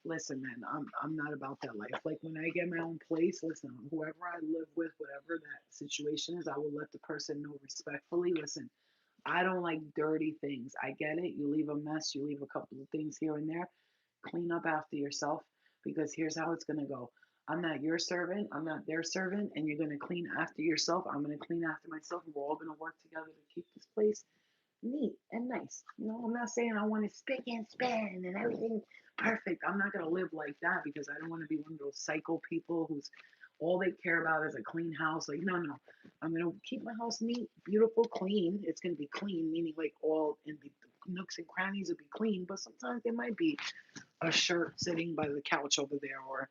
Speaker 1: Listen, man, I'm not about that life. Like when I get my own place, listen, whoever I live with, whatever that situation is, I will let the person know respectfully. Listen, I don't like dirty things. I get it. You leave a mess, you leave a couple of things here and there. Clean up after yourself because here's how it's gonna go. I'm not your servant, I'm not their servant, and you're gonna clean after yourself. I'm gonna clean after myself, and we're all gonna work together to keep this place neat and nice. I'm not saying I want to spick and span and everything perfect. I'm not gonna live like that because I don't want to be one of those psycho people who's all they care about is a clean house. Like, no, no. I'm gonna keep my house neat, beautiful, clean. It's gonna be clean, meaning like all in the nooks and crannies will be clean, but sometimes there might be a shirt sitting by the couch over there or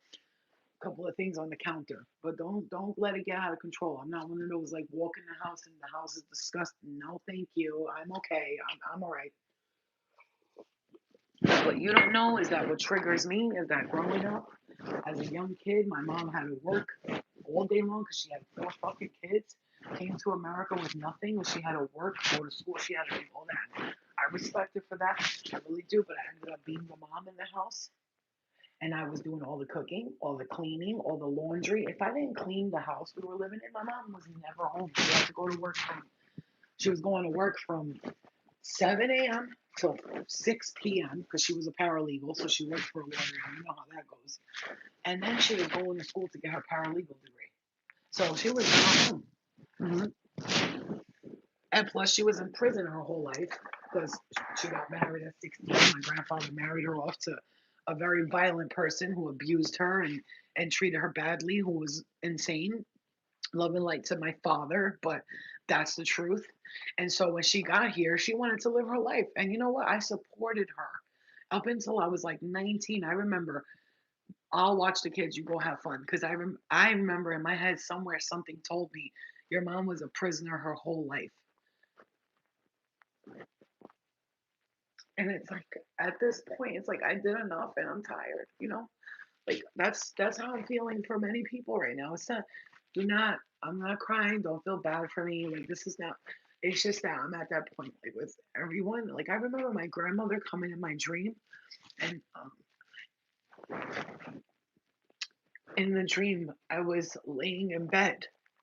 Speaker 1: a couple of things on the counter. But don't let it get out of control. I'm not one of those like walk in the house and the house is disgusting. No, thank you. I'm okay. I'm all right. What you don't know is that what triggers me is that growing up as a young kid, my mom had to work all day long because she had four fucking kids. Came to America with nothing, and she had to work, go to school. She had to do all that. I respect her for that. I really do. But I ended up being the mom in the house, and I was doing all the cooking, all the cleaning, all the laundry. If I didn't clean the house we were living in, my mom was never home. She had to go to work from. She was going to work from 7 a.m. till 6 p.m. because she was a paralegal, so she worked for a lawyer. You know how that goes. And then she was going to school to get her paralegal degree. So she was not home. And plus, she was in prison her whole life because she got married at 16. My grandfather married her off to a very violent person who abused her and treated her badly, who was insane. Love and light to my father, but that's the truth. And so when she got here, she wanted to live her life. And you know what? I supported her up until I was like 19. I remember I'll watch the kids, you go have fun. Because I remember in my head somewhere something told me your mom was a prisoner her whole life. And it's like at this point, it's like I did enough and I'm tired. Like that's how I'm feeling for many people right now. It's not do not I'm not crying, don't feel bad for me. Like this is not it's just that I'm at that point like with everyone. Like I remember my grandmother coming in my dream and in the dream I was laying in bed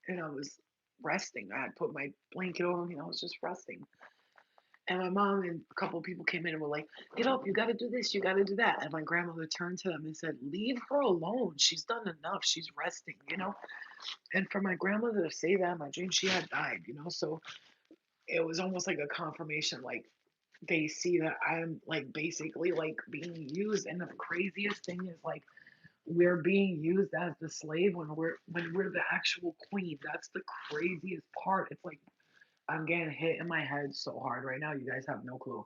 Speaker 1: and I was resting. I had put my blanket over me and I was just resting. And my mom and a couple of people came in and were like, "Get up, you got to do this, you got to do that." And my grandmother turned to them and said, "Leave her alone. She's done enough. She's resting." And for my grandmother to say that in my dream, she had died. So it was almost like a confirmation, like they see that I'm like basically like being used. And the craziest thing is like we're being used as the slave when we're the actual queen. That's the craziest part. It's like I'm getting hit in my head so hard right now. You guys have no clue.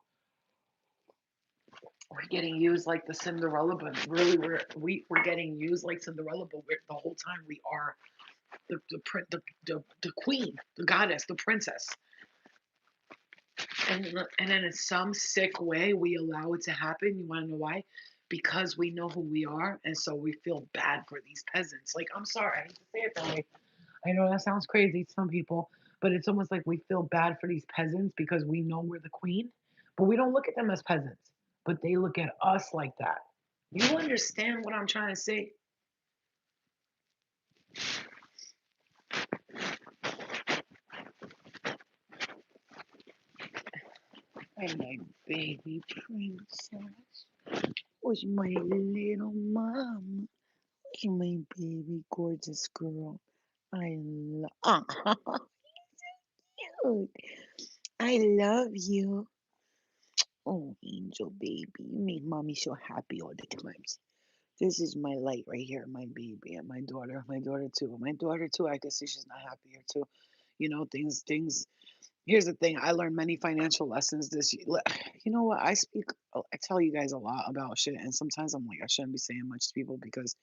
Speaker 1: We're getting used like the Cinderella, but really we're getting used like Cinderella, but the whole time we are the queen, the goddess, the princess, and then in some sick way we allow it to happen. You want to know why? because we know who we are, and so we feel bad for these peasants. Like, I'm sorry, I hate to say it that way. I know that sounds crazy to some people, but it's almost like we feel bad for these peasants because we know we're the queen, but we don't look at them as peasants, but they look at us like that. You understand what I'm trying to say? Hey, my baby princess. Where's my little mom? Where's my baby gorgeous girl? I love. I love you. Oh, angel baby, you make mommy so happy all the times. This is my light right here, my baby, and my daughter too. My daughter too. I can see she's not happy here too. Things. Here's the thing. I learned many financial lessons this year. You know what? I tell you guys a lot about shit, and sometimes I'm like, I shouldn't be saying much to people because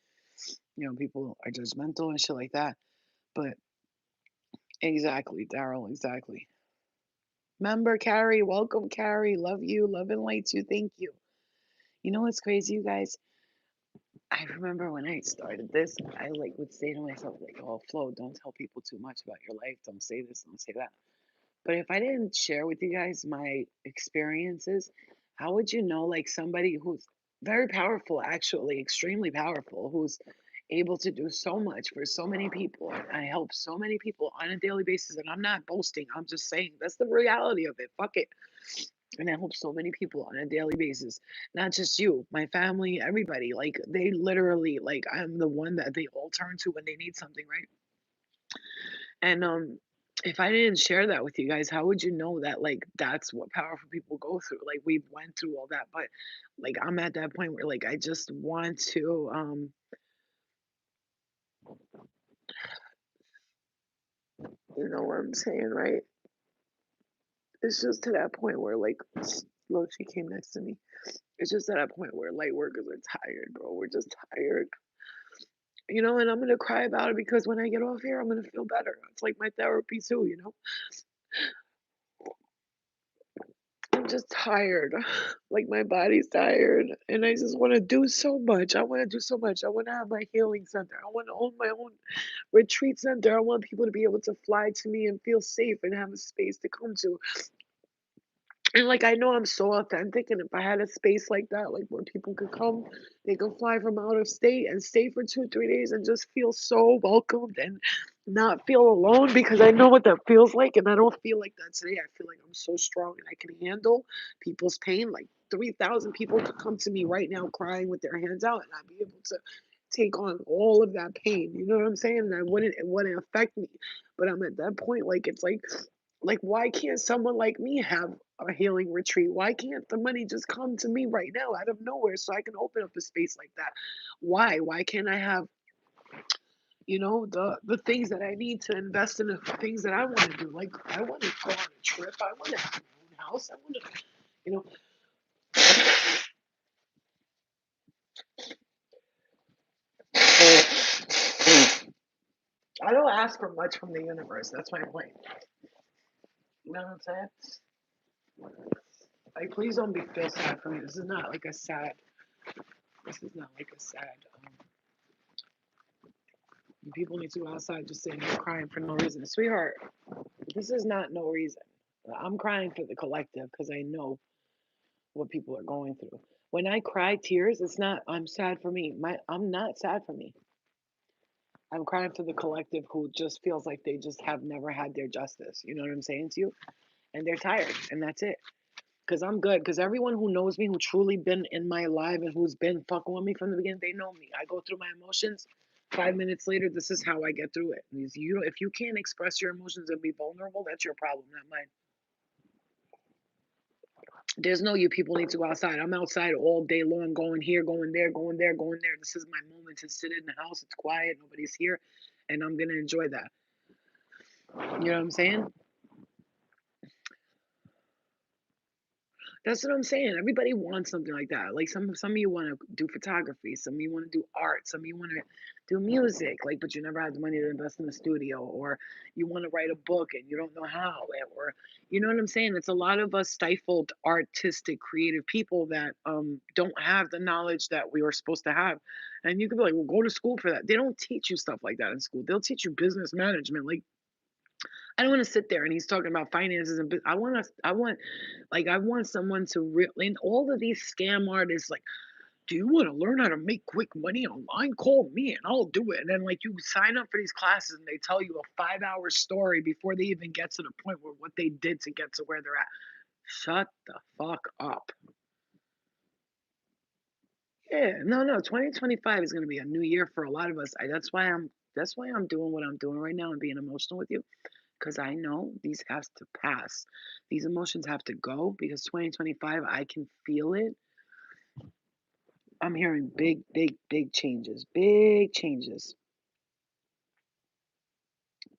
Speaker 1: people are judgmental and shit like that. But exactly, Daryl, exactly. Remember, Carrie, welcome, Carrie. Love you, love and light you. Thank you. You know what's crazy, you guys? I remember when I started this, I like would say to myself, like, oh, Flo, don't tell people too much about your life. Don't say this, don't say that. But if I didn't share with you guys my experiences, how would you know, like, somebody who's very powerful, actually, extremely powerful, who's able to do so much for so many people? I help so many people on a daily basis, and I'm not boasting. I'm just saying that's the reality of it. Fuck it. And I help so many people on a daily basis. Not just you, my family, everybody. Like, they literally, like, I'm the one that they all turn to when they need something, right? And if I didn't share that with you guys, how would you know that, like, that's what powerful people go through? Like, we've went through all that, but like, I'm at that point where, like, I just want to you know what I'm saying, right? It's just to that point where, like, look, she came next to me. It's just at that point where light workers are tired, bro. We're just tired. And I'm gonna cry about it because when I get off here, I'm gonna feel better. It's like my therapy too. I'm just tired. Like, my body's tired, and I just want to do so much. I want to do so much. I want to have my healing center. I want to own my own retreat center. I want people to be able to fly to me and feel safe and have a space to come to. And, like, I know I'm so authentic, and if I had a space like that, like, where people could come, they could fly from out of state and stay for 2, 3 days and just feel so welcomed and not feel alone because I know what that feels like, and I don't feel like that today. I feel like I'm so strong and I can handle people's pain. Like, 3,000 people could come to me right now crying with their hands out, and I'd be able to take on all of that pain. You know what I'm saying? And it wouldn't affect me. But I'm at that point, like, it's like, why can't someone like me have a healing retreat? Why can't the money just come to me right now out of nowhere so I can open up a space like that? Why? Why can't I have, the things that I need to invest in the things that I want to do? Like, I want to go on a trip. I want to have my own house. I want to, you know, I don't ask for much from the universe. That's my point. You know what I'm saying? Like, please don't be feel sad for me. This is not like a sad. This is not like a sad. People need to go outside just sitting here crying for no reason. Sweetheart, this is not no reason. I'm crying for the collective because I know what people are going through. When I cry tears, it's not I'm sad for me. I'm not sad for me. I'm crying for the collective who just feels like they just have never had their justice. You know what I'm saying to you? And they're tired, and that's it. Because I'm good. Because everyone who knows me, who truly been in my life and who's been fucking with me from the beginning, they know me. I go through my emotions. 5 minutes later, this is how I get through it. If you can't express your emotions and be vulnerable, that's your problem, not mine. There's no you people need to go outside. I'm outside all day long, going here, going there, going there, going there. This is my moment to sit in the house. It's quiet, nobody's here, and I'm gonna enjoy that. You know what I'm saying? That's what I'm saying. Everybody wants something like that. Like some of you want to do photography, some of you want to do art, some of you want to do music, like but you never had the money to invest in the studio, or you want to write a book and you don't know how, or you know what I'm saying? It's a lot of us stifled artistic creative people that don't have the knowledge that we were supposed to have. And you could be like, well, go to school for that. They don't teach you stuff like that in school. They'll teach you business management. Like I don't want to sit there and he's talking about finances and I want someone to really and all of these scam artists like, do you want to learn how to make quick money online? Call me and I'll do it. And then like you sign up for these classes and they tell you a 5 hour story before they even get to the point where what they did to get to where they're at. Shut the fuck up. Yeah, no. 2025 is gonna be a new year for a lot of us. That's why I'm doing what I'm doing right now and being emotional with you. Because I know these has to pass. These emotions have to go because 2025, I can feel it. I'm hearing big changes, big changes.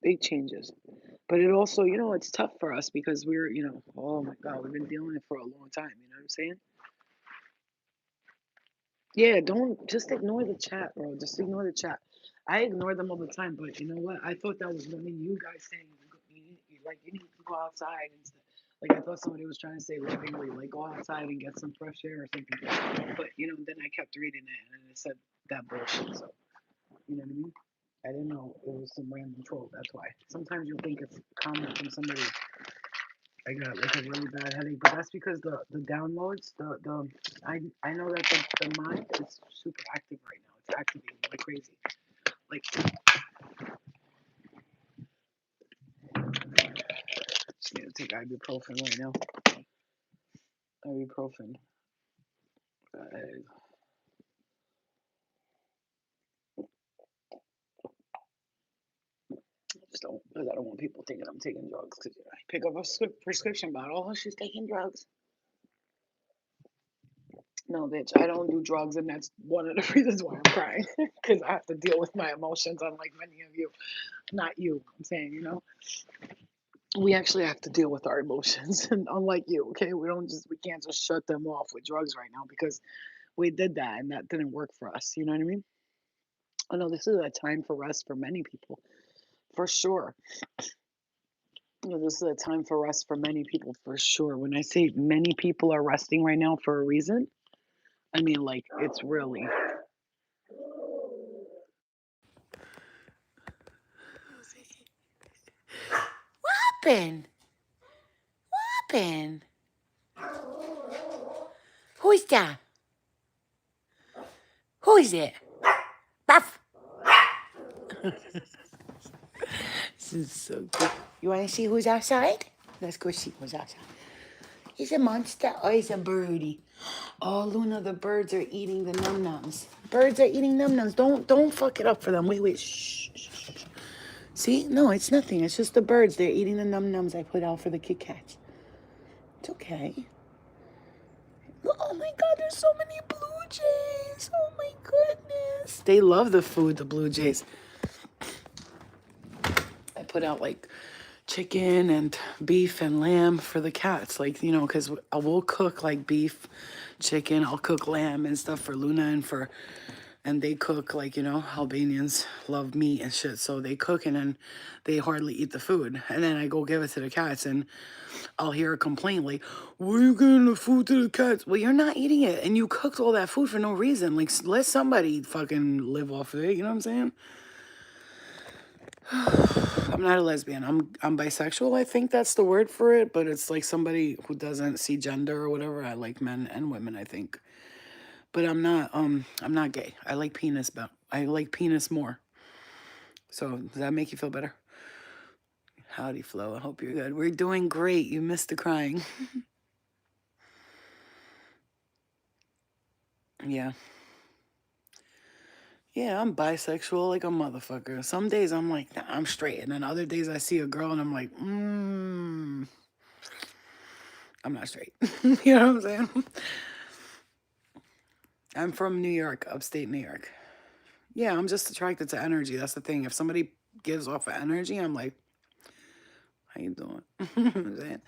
Speaker 1: But it also, it's tough for us because oh my God, we've been dealing it for a long time. You know what I'm saying? Yeah, don't just ignore the chat, bro. Just ignore the chat. I ignore them all the time, but you know what? I thought that was one of you guys saying you need to go outside and stuff. Like I thought somebody was trying to say lovingly, like go outside and get some fresh air or something. But then I kept reading it and it said that bullshit. So you know what I mean? I didn't know it was some random troll. That's why. Sometimes you think it's a comment from somebody. I got like a really bad headache, but that's because the downloads, I know that the mind is super active right now. It's activating like crazy. Like just need to take ibuprofen right now. Ibuprofen. I just don't because I don't want people thinking I'm taking drugs. Because I pick up a prescription bottle. Oh, she's taking drugs. No, bitch, I don't do drugs, and that's one of the reasons why I'm crying. Because I have to deal with my emotions, unlike many of you. Not you. I'm saying, we actually have to deal with our emotions, and unlike you, okay, we can't just shut them off with drugs right now because we did that and that didn't work for us. You know what I mean? I know this is a time for rest for many people, for sure. This is a time for rest for many people, for sure. When I say many people are resting right now for a reason, I mean like it's really.
Speaker 2: Happened? Happened? Who's that? Who is it? Buff. This is so good. You want to see who's outside? Let's go see who's outside. He's a monster or he's a birdie? Oh, Luna, the birds are eating the num-nums. Birds are eating num-nums. Don't fuck it up for them. Wait. Shh, shh, shh, shh. See? No, it's nothing. It's just the birds. They're eating the num-nums I put out for the Kit Kats. It's okay. Oh my God, there's so many blue jays. Oh my goodness. They love the food, the blue jays. I put out like chicken and beef and lamb for the cats. Like, because I will cook like beef, chicken. I'll cook lamb and stuff for Luna and they cook like, Albanians love meat and shit. So they cook and then they hardly eat the food. And then I go give it to the cats and I'll hear a complaint like, "Where are you getting the food to the cats?" Well, you're not eating it, and you cooked all that food for no reason. Like, let somebody fucking live off of it. You know what I'm saying? I'm not a lesbian. I'm bisexual. I think that's the word for it, but it's like somebody who doesn't see gender or whatever. I like men and women, I think. But I'm not gay. I like penis, but I like penis more. So, does that make you feel better? Howdy, Flo. I hope you're good. We're doing great. You missed the crying. Yeah. Yeah, I'm bisexual like a motherfucker. Some days I'm like, nah, I'm straight. And then other days I see a girl and I'm like, I'm not straight. You know what I'm saying? I'm from New York, upstate New York. Yeah, I'm just attracted to energy. That's the thing. If somebody gives off of energy, I'm like, how you doing? You know what I'm saying?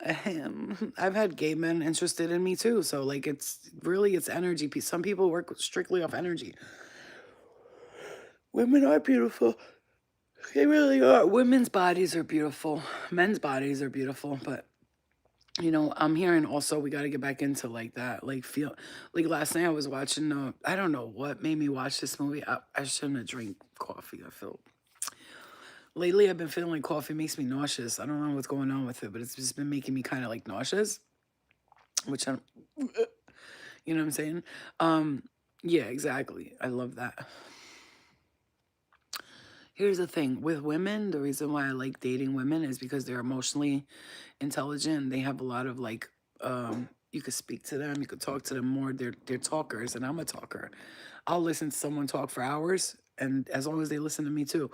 Speaker 2: I've had gay men interested in me too. So like it's really it's energy piece. Some people work strictly off energy. Women are beautiful. They really are. Women's bodies are beautiful. Men's bodies are beautiful, but I'm hearing also we got to get back into like that, like feel like last night I was watching. I don't know what made me watch this movie. I shouldn't have drank coffee. I feel lately I've been feeling like coffee makes me nauseous. I don't know what's going on with it, but it's just been making me kind of like nauseous, which I'm, you know what I'm saying? Um, yeah, exactly. I love that. Here's the thing with women, the reason why I like dating women is because they're emotionally intelligent. They have a lot of like you could speak to them, you could talk to them more. They're talkers and I'm a talker. I'll listen to someone talk for hours and as long as they listen to me too.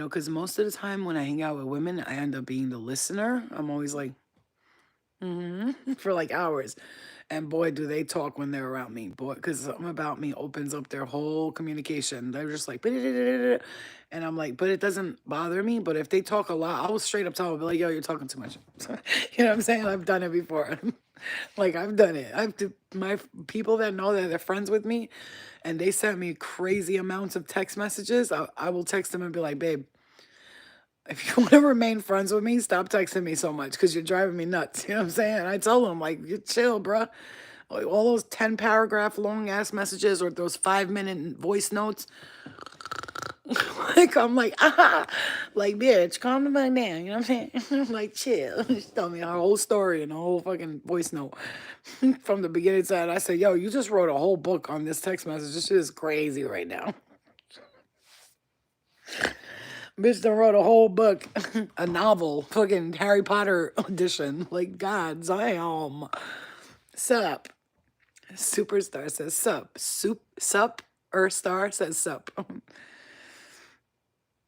Speaker 2: Cuz most of the time when I hang out with women, I end up being the listener. I'm always like for like hours. And boy, do they talk when they're around me. Boy, because something about me opens up their whole communication. They're just like, and I'm like, but it doesn't bother me. But if they talk a lot, I will straight up tell them, be like, yo, you're talking too much. You know what I'm saying? I've done it before. Like, I've done it. My people that know that they're friends with me and they send me crazy amounts of text messages, I will text them and be like, babe, if you want to remain friends with me, stop texting me so much because you're driving me nuts. You know what I'm saying? I tell them, like, you chill, bruh. Like, all those 10 paragraph long ass messages or those 5 minute voice notes. Like, I'm like, like, bitch, calm the fuck down. You know what I'm saying? Like, chill. Just tell me our whole story and a whole fucking voice note from the beginning to end. I said, yo, you just wrote a whole book on this text message. This shit is crazy right now. Bitch done wrote a whole book, a novel, fucking Harry Potter edition. Like, God damn. Sup. Superstar says sup. Sup. Star says sup.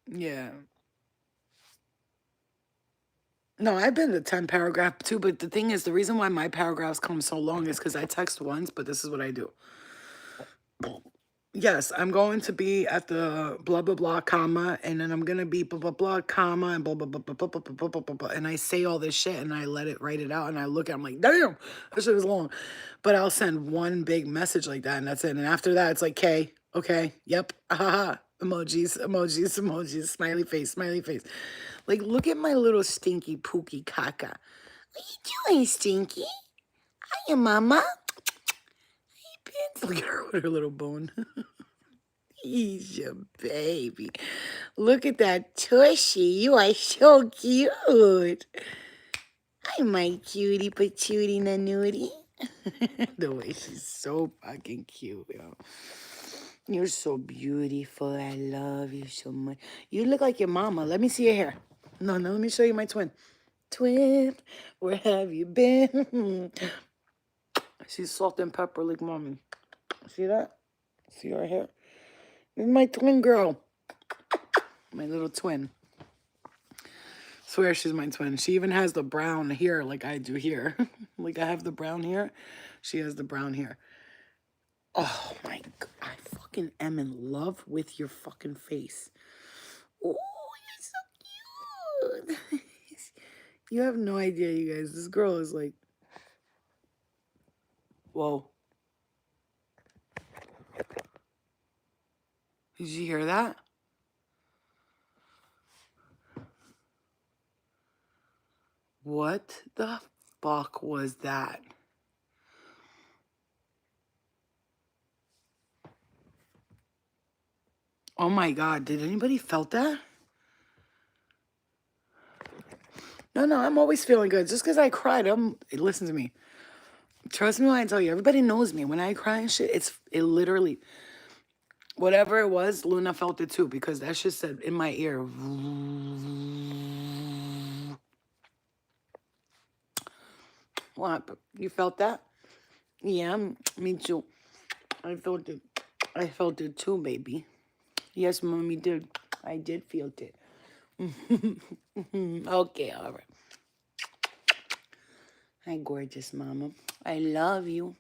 Speaker 2: Yeah. No, I've been to 10 paragraph too, but the thing is, the reason why my paragraphs come so long is because I text once, but this is what I do. Yes, I'm going to be at the blah blah blah comma, and then I'm gonna be blah blah blah comma and blah blah blah blah blah blah blah blah blah blah, and I say all this shit and I let it write it out and I look at it, I'm like, damn, this shit is long, but I'll send one big message like that and that's it, and after that it's like, okay, okay, yep, haha, emojis, emojis, emojis, smiley face, smiley face. Like, look at my little stinky pookie caca. What you doing, Stinky? Hiya, mama. Hey, Pins. Look at her with her little bone. He's your baby. Look at that tushy. You are so cute. Hi, my cutie patootie nanootie. The way she's so fucking cute, yo. You're so beautiful. I love you so much. You look like your mama. Let me see your hair. No, no, let me show you my twin. Twin, where have you been? She's salt and pepper like mommy. See that? See her hair? This is my twin girl. My little twin. Swear she's my twin. She even has the brown hair like I do here. Like I have the brown hair. She has the brown hair. Oh my God. I fucking am in love with your fucking face. Oh, you're so cute. You have no idea, you guys. This girl is like, whoa. Did you hear that? What the fuck was that? Oh my God, did anybody felt that? No, no, I'm always feeling good. Just because I cried, listen to me. Trust me when I tell you, everybody knows me. When I cry and shit, it literally, whatever it was, Luna felt it too because that shit said in my ear. What? You felt that? Yeah, me too. I felt it. I felt it too, baby. Yes, mommy did. I did feel it. Okay, all right. Hi, gorgeous mama. I love you.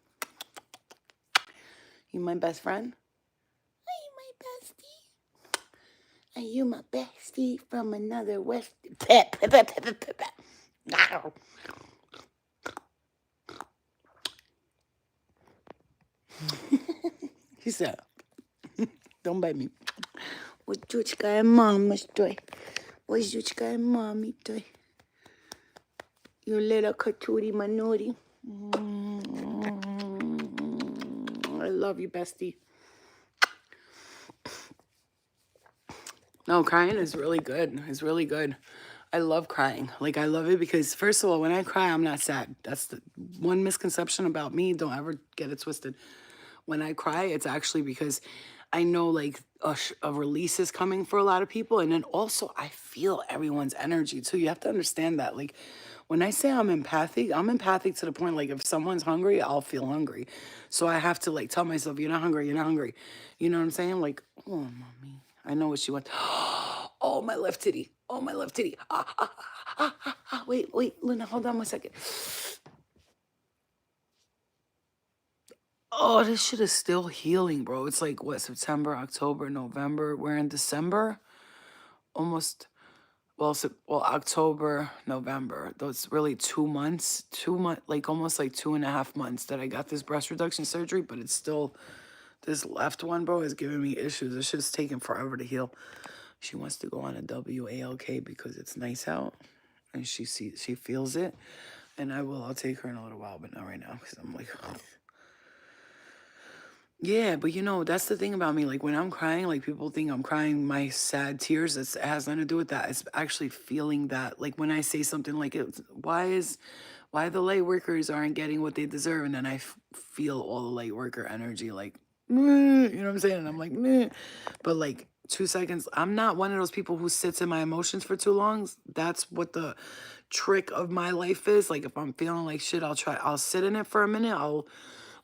Speaker 2: You my best friend? Are you my bestie? Are you my bestie from another West? He said, don't bite me. Ось дочка і мама стой. Ось дочка і mommy стой. You little katootie manootie. I love you, bestie. No, crying is really good. It's really good. I love crying. Like, I love it because, first of all, when I cry, I'm not sad. That's the one misconception about me. Don't ever get it twisted. When I cry, it's actually because I know, like, a release is coming for a lot of people. And then also, I feel everyone's energy, too. You have to understand that. Like, when I say I'm empathic to the point, like, if someone's hungry, I'll feel hungry. So I have to, like, tell myself, you're not hungry, you're not hungry. You know what I'm saying? Like, oh, mommy, I know what she wants. Oh, my left titty. Oh, my left titty. Wait, Luna, hold on 1 second. Oh, this shit is still healing, bro. It's like, what, September, October, November. We're in December. Almost, well, October, November. Those really 2 months, like almost like 2.5 months that I got this breast reduction surgery, but it's still, this left one, bro, is giving me issues. This shit's taking forever to heal. She wants to go on a WALK because it's nice out and she feels it. And I'll take her in a little while, but not right now because I'm like, oh. Yeah, but that's the thing about me. Like, when I'm crying, like, people think I'm crying my sad tears. It has nothing to do with that. It's actually feeling that. Like, when I say something like, why the light workers aren't getting what they deserve, and then I feel all the light worker energy, like, "Meh," you know what I'm saying? And I'm like, meh. But like 2 seconds, I'm not one of those people who sits in my emotions for too long. That's what the trick of my life is. Like, if I'm feeling like shit, I'll sit in it for a minute.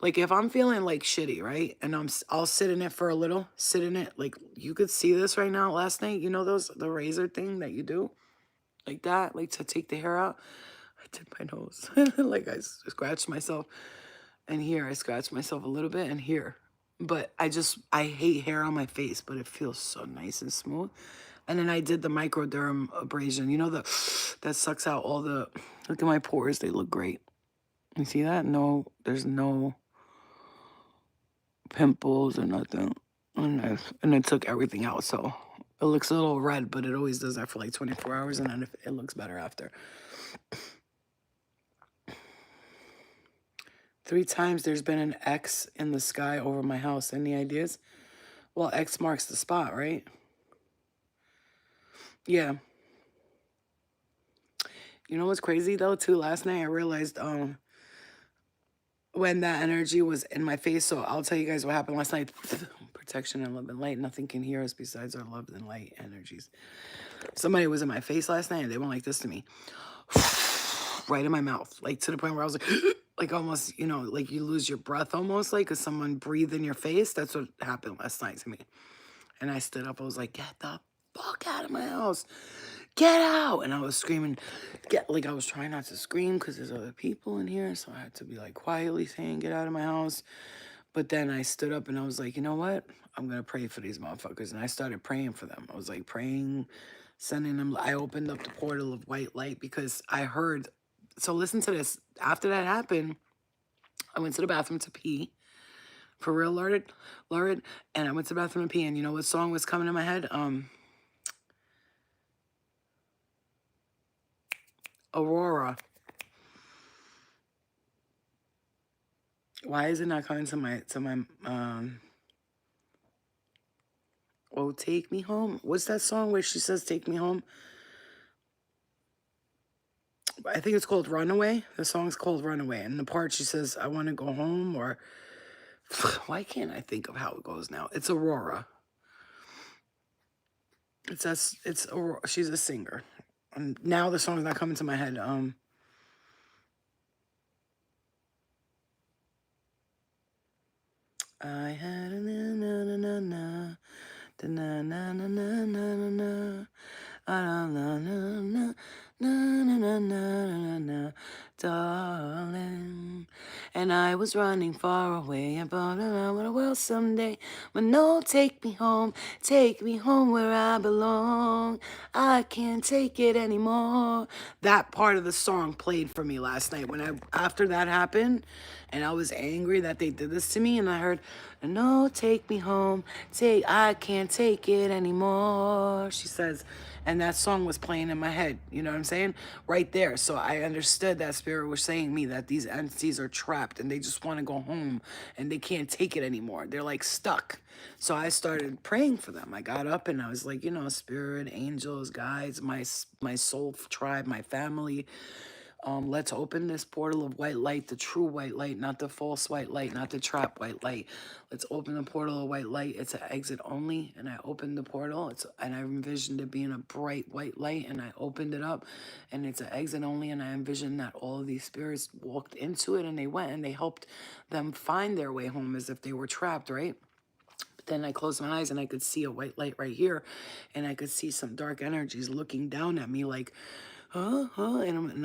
Speaker 2: Like, if I'm feeling like shitty, right? And I'll sit in it for a little, sit in it. Like, you could see this right now last night. You know the razor thing that you do? Like that, like to take the hair out. I did my nose. Like, I scratched myself. And here, I scratched myself a little bit and here. But I hate hair on my face, but it feels so nice and smooth. And then I did the microderm abrasion. You know, that sucks out all the, look at my pores. They look great. You see that? No, there's no pimples or nothing. And it took everything out. So it looks a little red, but it always does that for like 24 hours. And then it looks better after. 3 times there's been an X in the sky over my house. Any ideas? Well, X marks the spot, right? Yeah. You know what's crazy though, too? Last night I realized when that energy was in my face. So I'll tell you guys what happened last night. Protection and love and light. Nothing can hear us besides our love and light energies. Somebody was in my face last night and they went like this to me. Right in my mouth. Like, to the point where I was like, like almost, like you lose your breath almost, like, because someone breathed in your face. That's what happened last night to me. And I stood up. I was like, get the fuck out of my house. Get out. And I was screaming, I was trying not to scream because there's other people in here. So I had to be like quietly saying, get out of my house. But then I stood up and I was like, you know what? I'm going to pray for these motherfuckers. And I started praying for them. I was like praying, sending them. I opened up the portal of white light because I heard. So listen to this. After that happened, I went to the bathroom to pee. For real, Lord. And I went to the bathroom to pee. And you know what song was coming in my head? Aurora. Why is it not coming to my oh, take me home? What's that song where she says take me home? I think it's called Runaway. The song's called Runaway. And the part she says, I want to go home, or why can't I think of how it goes now? It's Aurora. It's Aurora. She's a singer. And now the song's not coming to my head. I had a na-na-na-na, da-na-na-na-na-na-na, na-na-na-na-na-na-na-na-na, darling. And I was running far away and I want a world someday. But no, take me home where I belong. I can't take it anymore. That part of the song played for me last night when after that happened, and I was angry that they did this to me, and I heard, no, take me home, I can't take it anymore, she says. And that song was playing in my head, you know what I'm saying? Right there. So I understood that spirit was saying me that these entities are trapped and they just want to go home and they can't take it anymore. They're like stuck. So I started praying for them. I got up and I was like, spirit, angels, guides, my soul tribe, my family. Let's open this portal of white light, the true white light, not the false white light, not the trap white light. Let's open the portal of white light. It's an exit only. And I opened the portal. And I envisioned it being a bright white light. And I opened it up. And it's an exit only. And I envisioned that all of these spirits walked into it and they went and they helped them find their way home as if they were trapped, right? But then I closed my eyes and I could see a white light right here. And I could see some dark energies looking down at me like, and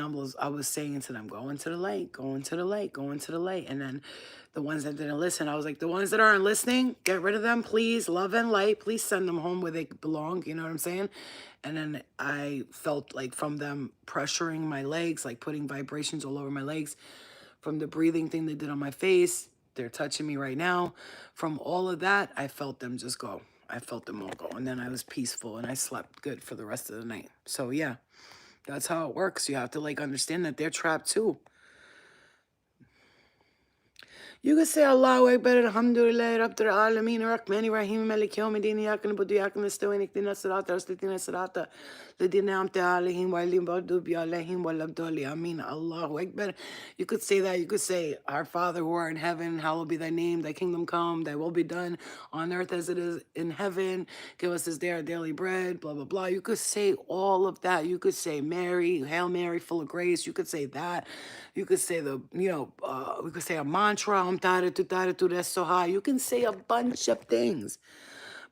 Speaker 2: I was saying to them, go into the light, go into the light, go into the light. And then the ones that didn't listen, I was like, the ones that aren't listening, get rid of them, please. Love and light, please send them home where they belong. You know what I'm saying? And then I felt like from them pressuring my legs, like putting vibrations all over my legs, from the breathing thing they did on my face. They're touching me right now. From all of that, I felt them just go. I felt them all go. And then I was peaceful and I slept good for the rest of the night. So yeah. That's how it works. You have to understand that they're trapped too. You could say Allahu Akbar, Alhamdulillah, Rabbil Alameen, Rahman Rahim, Malik Yawmiddin, Iyyaka na'budu wa iyyaka nasta'in, ihdinas sirata sirata ladina an'amta alayhim ghayril maghdubi alayhim waladdallin. Ameen. Allahu Akbar. You could say that. You could say, Our Father who art in heaven, hallowed be thy name, thy kingdom come, thy will be done on earth as it is in heaven. Give us this day our daily bread, blah, blah, blah. You could say all of that. You could say Mary, Hail Mary, full of grace. You could say that. You could say we could say a mantra, that's so high. You can say a bunch of things.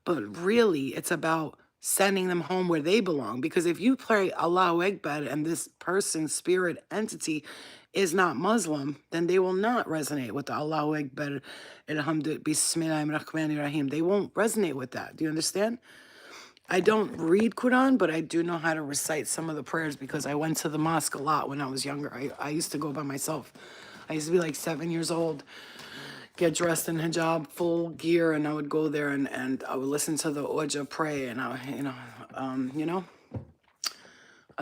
Speaker 2: But really, it's about sending them home where they belong. Because if you pray Allahu Akbar and this person, spirit, entity is not Muslim, then they will not resonate with the Allahu Akbar, Alhamdulillah, Bismillahir Rahmanir Rahim. They won't resonate with that. Do you understand? I don't read Quran, but I do know how to recite some of the prayers because I went to the mosque a lot when I was younger. I used to go by myself. I used to be like 7 years old, get dressed in hijab, full gear, and I would go there and I would listen to the Oja pray, and I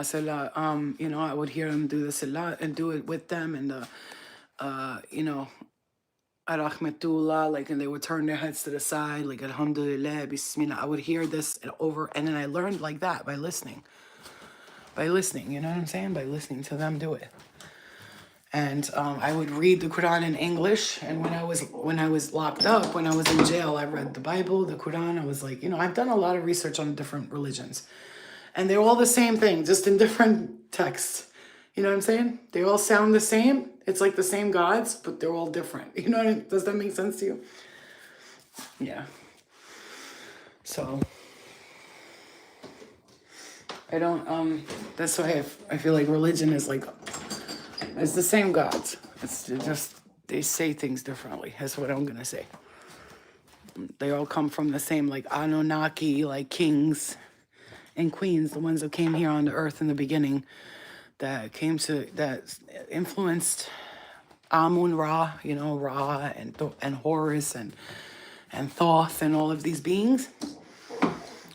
Speaker 2: said, I would hear them do the salat and do it with them, and Arahmatullah, and they would turn their heads to the side, like Alhamdulillah, Bismillah. I would hear this over, and then I learned like that by listening. You know what I'm saying? By listening to them do it. And I would read the Quran in English. And when I was locked up, when I was in jail, I read the Bible, the Quran. I was like, I've done a lot of research on different religions, and they're all the same thing, just in different texts. You know what I'm saying? They all sound the same. It's like the same gods, but they're all different. You know what I mean? Does that make sense to you? Yeah. So I don't, that's why I feel like religion is like, it's the same gods. It's just, they say things differently. That's what I'm going to say. They all come from the same, like Anunnaki, like kings and queens, the ones that came here on the earth in the beginning, that influenced Amun Ra, Ra and Horus and Thoth and all of these beings.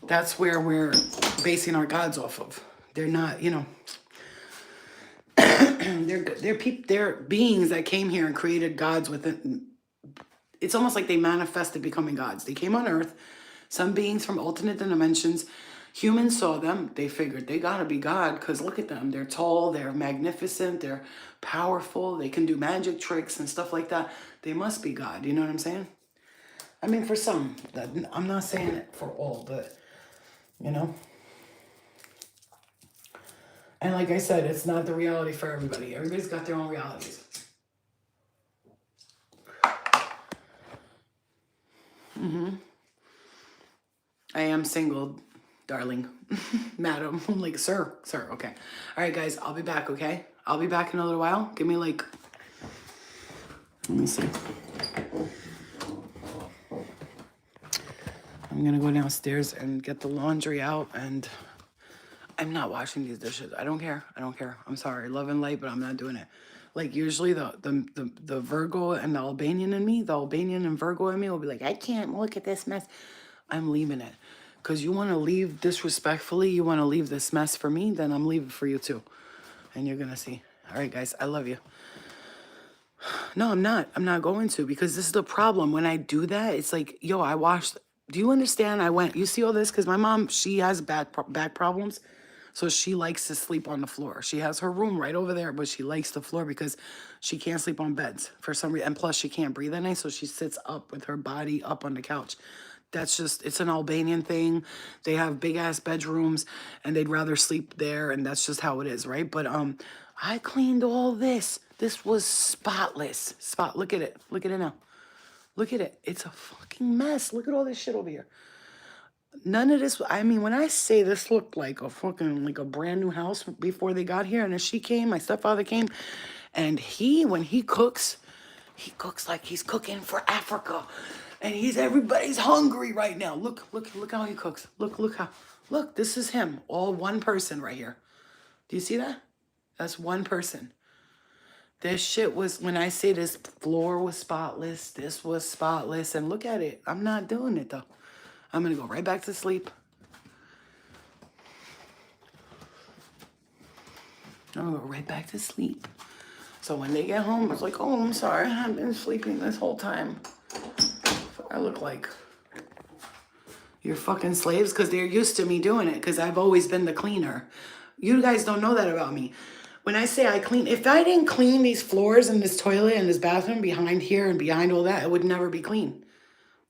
Speaker 2: That's where we're basing our gods off of. They're not, they're beings that came here and created gods within. It's almost like they manifested becoming gods. They came on earth, some beings from alternate dimensions. Humans saw them. They figured they gotta be God because look at them. They're tall, they're magnificent, they're powerful, they can do magic tricks and stuff like that. They must be God. You know what I'm saying? I mean, for some. I'm not saying it for all, but, And like I said, it's not the reality for everybody. Everybody's got their own realities. I am single, darling. Madam. I'm like, sir, okay. All right, guys, I'll be back, okay? I'll be back in a little while. Give me Let me see. I'm gonna go downstairs and get the laundry out, and I'm not washing these dishes. I don't care. I don't care. I'm sorry. Love and light, but I'm not doing it. Like usually the Virgo and the Albanian in me, the Albanian and Virgo in me will be like, I can't look at this mess. I'm leaving it. Cause you wanna leave disrespectfully, you wanna leave this mess for me, then I'm leaving for you too. And you're gonna see. All right, guys, I love you. No, I'm not. I'm not going to, because this is the problem. When I do that, it's like, yo, I washed. Do you understand? You see all this? Because my mom, she has back problems. So she likes to sleep on the floor. She has her room right over there, but she likes the floor because she can't sleep on beds for some reason. And plus, she can't breathe at night, so she sits up with her body up on the couch. That's just, it's an Albanian thing. They have big ass bedrooms and they'd rather sleep there, and that's just how it is, right? But I cleaned all this. This was spotless. Look at it. Look at it now. Look at it. It's a fucking mess. Look at all this shit over here. None of this, I mean, when I say this looked like a fucking, like a brand new house before they got here, and then she came, my stepfather came, and when he cooks like he's cooking for Africa. And everybody's hungry right now. Look how he cooks. Look, this is him. All one person right here. Do you see that? That's one person. This shit was, when I say this floor was spotless, this was spotless, and look at it. I'm not doing it though. I'm gonna go right back to sleep. I'm gonna go right back to sleep. So when they get home, it's like, oh, I'm sorry, I've been sleeping this whole time. I look like you're fucking slaves, because they're used to me doing it, because I've always been the cleaner. You guys don't know that about me. When I say I clean, if I didn't clean these floors and this toilet and this bathroom behind here and behind all that, it would never be clean.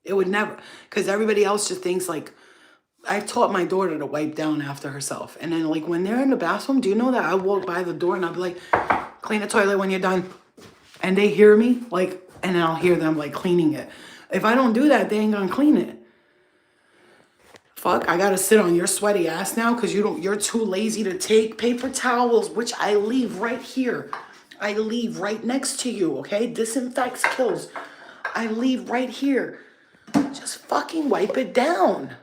Speaker 2: It would never, because everybody else just thinks like, I taught my daughter to wipe down after herself. And then like when they're in the bathroom, do you know that I walk by the door and I'll be like, clean the toilet when you're done. And they hear me like, and then I'll hear them like cleaning it. If I don't do that, they ain't gonna clean it. Fuck, I gotta sit on your sweaty ass now because you're too lazy to take paper towels, which I leave right here. I leave right next to you, okay? Disinfects, kills. I leave right here. Just fucking wipe it down.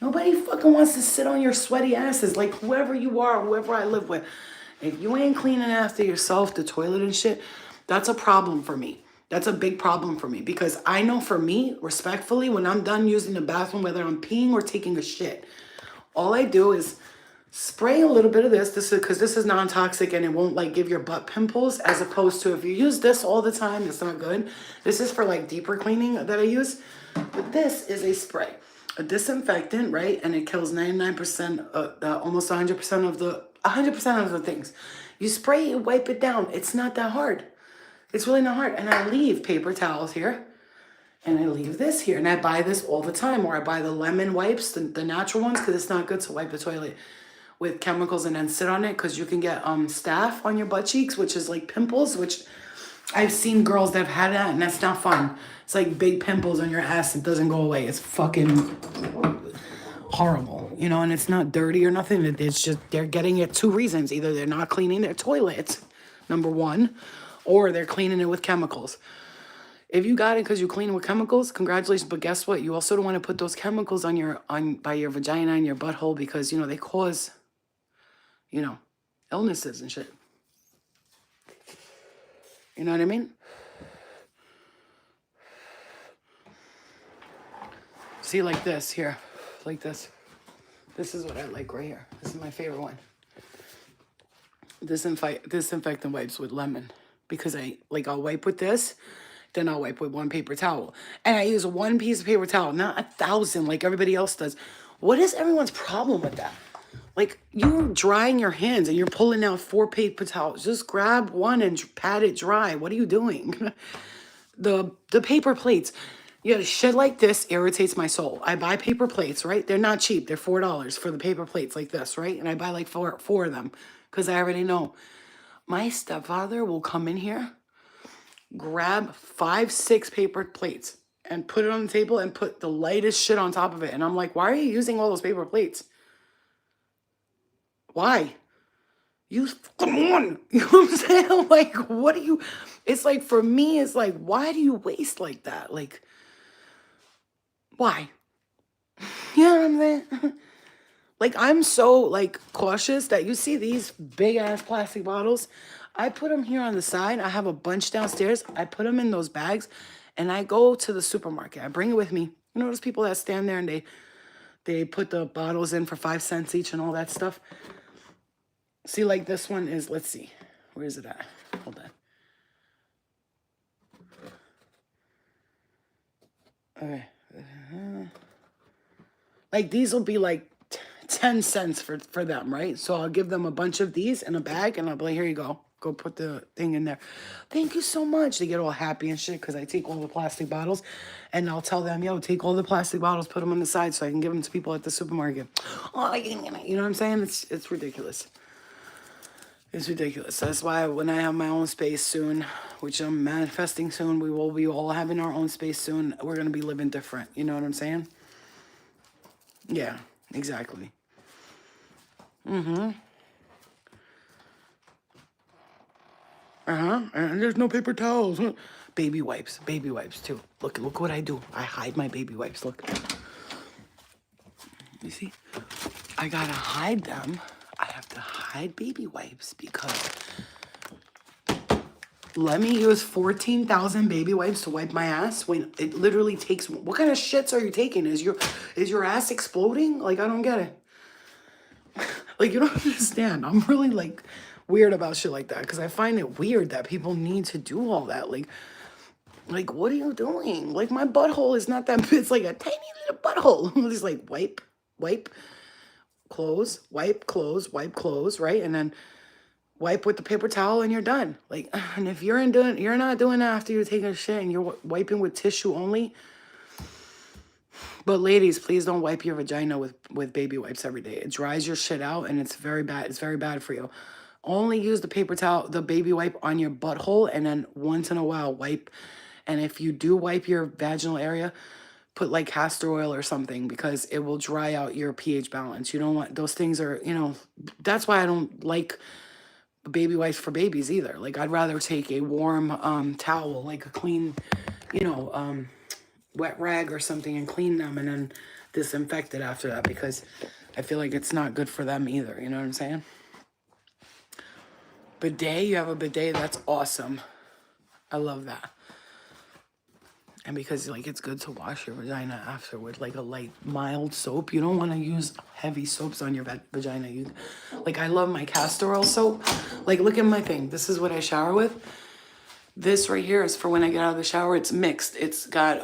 Speaker 2: Nobody fucking wants to sit on your sweaty asses, like whoever you are, whoever I live with. If you ain't cleaning after yourself, the toilet and shit, that's a problem for me. That's a big problem for me, because I know for me, respectfully, when I'm done using the bathroom, whether I'm peeing or taking a shit, all I do is spray a little bit of this. This is because this is non-toxic and it won't like give your butt pimples, as opposed to if you use this all the time, it's not good. This is for like deeper cleaning that I use. But this is a spray, a disinfectant, right? And it kills 99%, almost 100% of the things. You spray it, wipe it down. It's not that hard. It's really not hard. And I leave paper towels here. And I leave this here. And I buy this all the time. Or I buy the lemon wipes, the natural ones, because it's not good to wipe the toilet with chemicals and then sit on it, because you can get staph on your butt cheeks, which is like pimples, which I've seen girls that have had that, and that's not fun. It's like big pimples on your ass. It doesn't go away. It's fucking horrible, you know, and it's not dirty or nothing. It's just they're getting it 2 reasons. Either they're not cleaning their toilets, number 1, or they're cleaning it with chemicals. If you got it because you clean it with chemicals, congratulations. But guess what? You also don't want to put those chemicals by your vagina and your butthole, because, you know, they cause, you know, illnesses and shit. You know what I mean? See, like this here, like this. This is what I like right here. This is my favorite one. Disinfectant wipes with lemon, because I'll wipe with this, then I'll wipe with 1 paper towel. And I use 1 piece of paper towel, not 1,000 like everybody else does. What is everyone's problem with that? Like, you're drying your hands and you're pulling out 4 paper towels. Just grab 1 and pat it dry. What are you doing? The paper plates. Yeah, shit like this irritates my soul. I buy paper plates, right? They're not cheap. They're $4 for the paper plates like this, right? And I buy like four of them, because I already know. My stepfather will come in here, grab 5, 6 paper plates and put it on the table and put the lightest shit on top of it. And I'm like, why are you using all those paper plates? Why? Use come on. You know what I'm saying? Like, what do you it's like for me, it's like, why do you waste like that? Like, why? You know what I'm saying? Like I'm so like cautious that you see these big ass plastic bottles. I put them here on the side. I have a bunch downstairs. I put them in those bags and I go to the supermarket. I bring it with me. You know those people that stand there and they put the bottles in for 5 cents each and all that stuff. See, like this one is, let's see. Where is it at? Hold on. Okay. Like these will be like 10 cents for them, right? So I'll give them a bunch of these in a bag and I'll be like, here you go. Go put the thing in there. Thank you so much. They get all happy and shit because I take all the plastic bottles and I'll tell them, yo, take all the plastic bottles, put them on the side so I can give them to people at the supermarket. Oh, you know what I'm saying? It's ridiculous. It's ridiculous. That's why when I have my own space soon, which I'm manifesting soon, we will be all having our own space soon. We're going to be living different. You know what I'm saying? Yeah, exactly. Uh-huh. And there's no paper towels. Huh? Baby wipes too. Look what I do. I hide my baby wipes. Look. You see? I gotta hide them. I have to hide baby wipes because let me use 14,000 baby wipes to wipe my ass when it literally takes. What kind of shits are you taking? Is your ass exploding? Like I don't get it. Like you don't understand. I'm really like weird about shit like that because I find it weird that people need to do all that. Like what are you doing? Like my butthole is not that big. It's like a tiny little butthole. Just like wipe, wipe, close, right? And then wipe with the paper towel and you're done. Like, and if you're not doing that after you're taking a shit and you're wiping with tissue only. But ladies, please don't wipe your vagina with baby wipes every day. It dries your shit out and it's very bad. It's very bad for you. Only use the paper towel, the baby wipe on your butthole, and then once in a while wipe. And if you do wipe your vaginal area, put like castor oil or something because it will dry out your pH balance. You don't want those things are, that's why I don't like baby wipes for babies either. Like I'd rather take a warm towel, like a clean, you know, wet rag or something and clean them and then disinfect it after that because I feel like it's not good for them either. You know what I'm saying? Bidet, you have a bidet, that's awesome. I love that. And because like it's good to wash your vagina after with like a light mild soap. You don't want to use heavy soaps on your vagina. Like I love my castor oil soap. Like look at my thing. This is what I shower with. This right here is for when I get out of the shower. It's mixed. It's got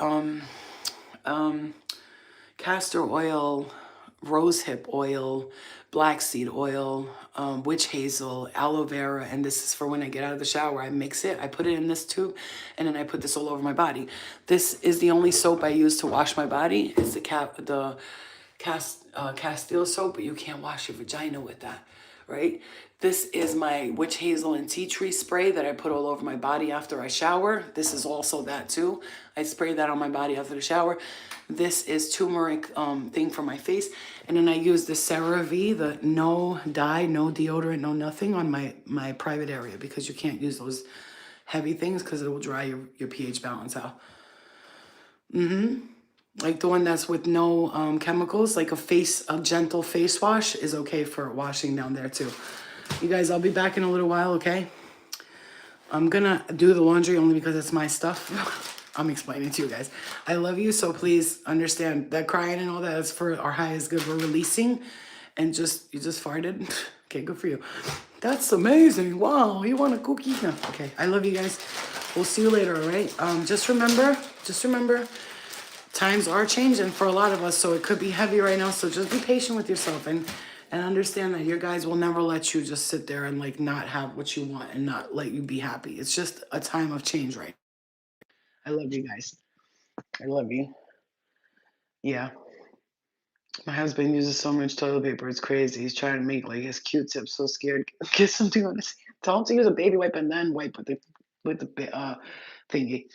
Speaker 2: castor oil, rosehip oil, black seed oil, witch hazel, aloe vera, and this is for when I get out of the shower. I mix it, I put it in this tube, and then I put this all over my body. This is the only soap I use to wash my body. It's the Castile soap, but you can't wash your vagina with that, right? This is my witch hazel and tea tree spray that I put all over my body after I shower. This is also that too. I spray that on my body after the shower. This is turmeric thing for my face. And then I use the CeraVe, the no dye, no deodorant, no nothing on my private area because you can't use those heavy things because it will dry your pH balance out. Like the one that's with no chemicals, like a gentle face wash is okay for washing down there too. You guys, I'll be back in a little while, okay? I'm gonna do the laundry only because it's my stuff. I'm explaining to you guys. I love you, so please understand that crying and all that is for our highest good. We're releasing, and you just farted. Okay, good for you. That's amazing. Wow, you want a cookie? No. Okay, I love you guys. We'll see you later, all right? Just remember, times are changing for a lot of us, so it could be heavy right now. So just be patient with yourself and understand that your guys will never let you just sit there and like not have what you want and not let you be happy. It's just a time of change, right? I love you guys. I love you. Yeah. My husband uses so much toilet paper. It's crazy. He's trying to make like his Q-tip so scared. Get something on his hand. Tell him to use a baby wipe and then wipe with the thingy.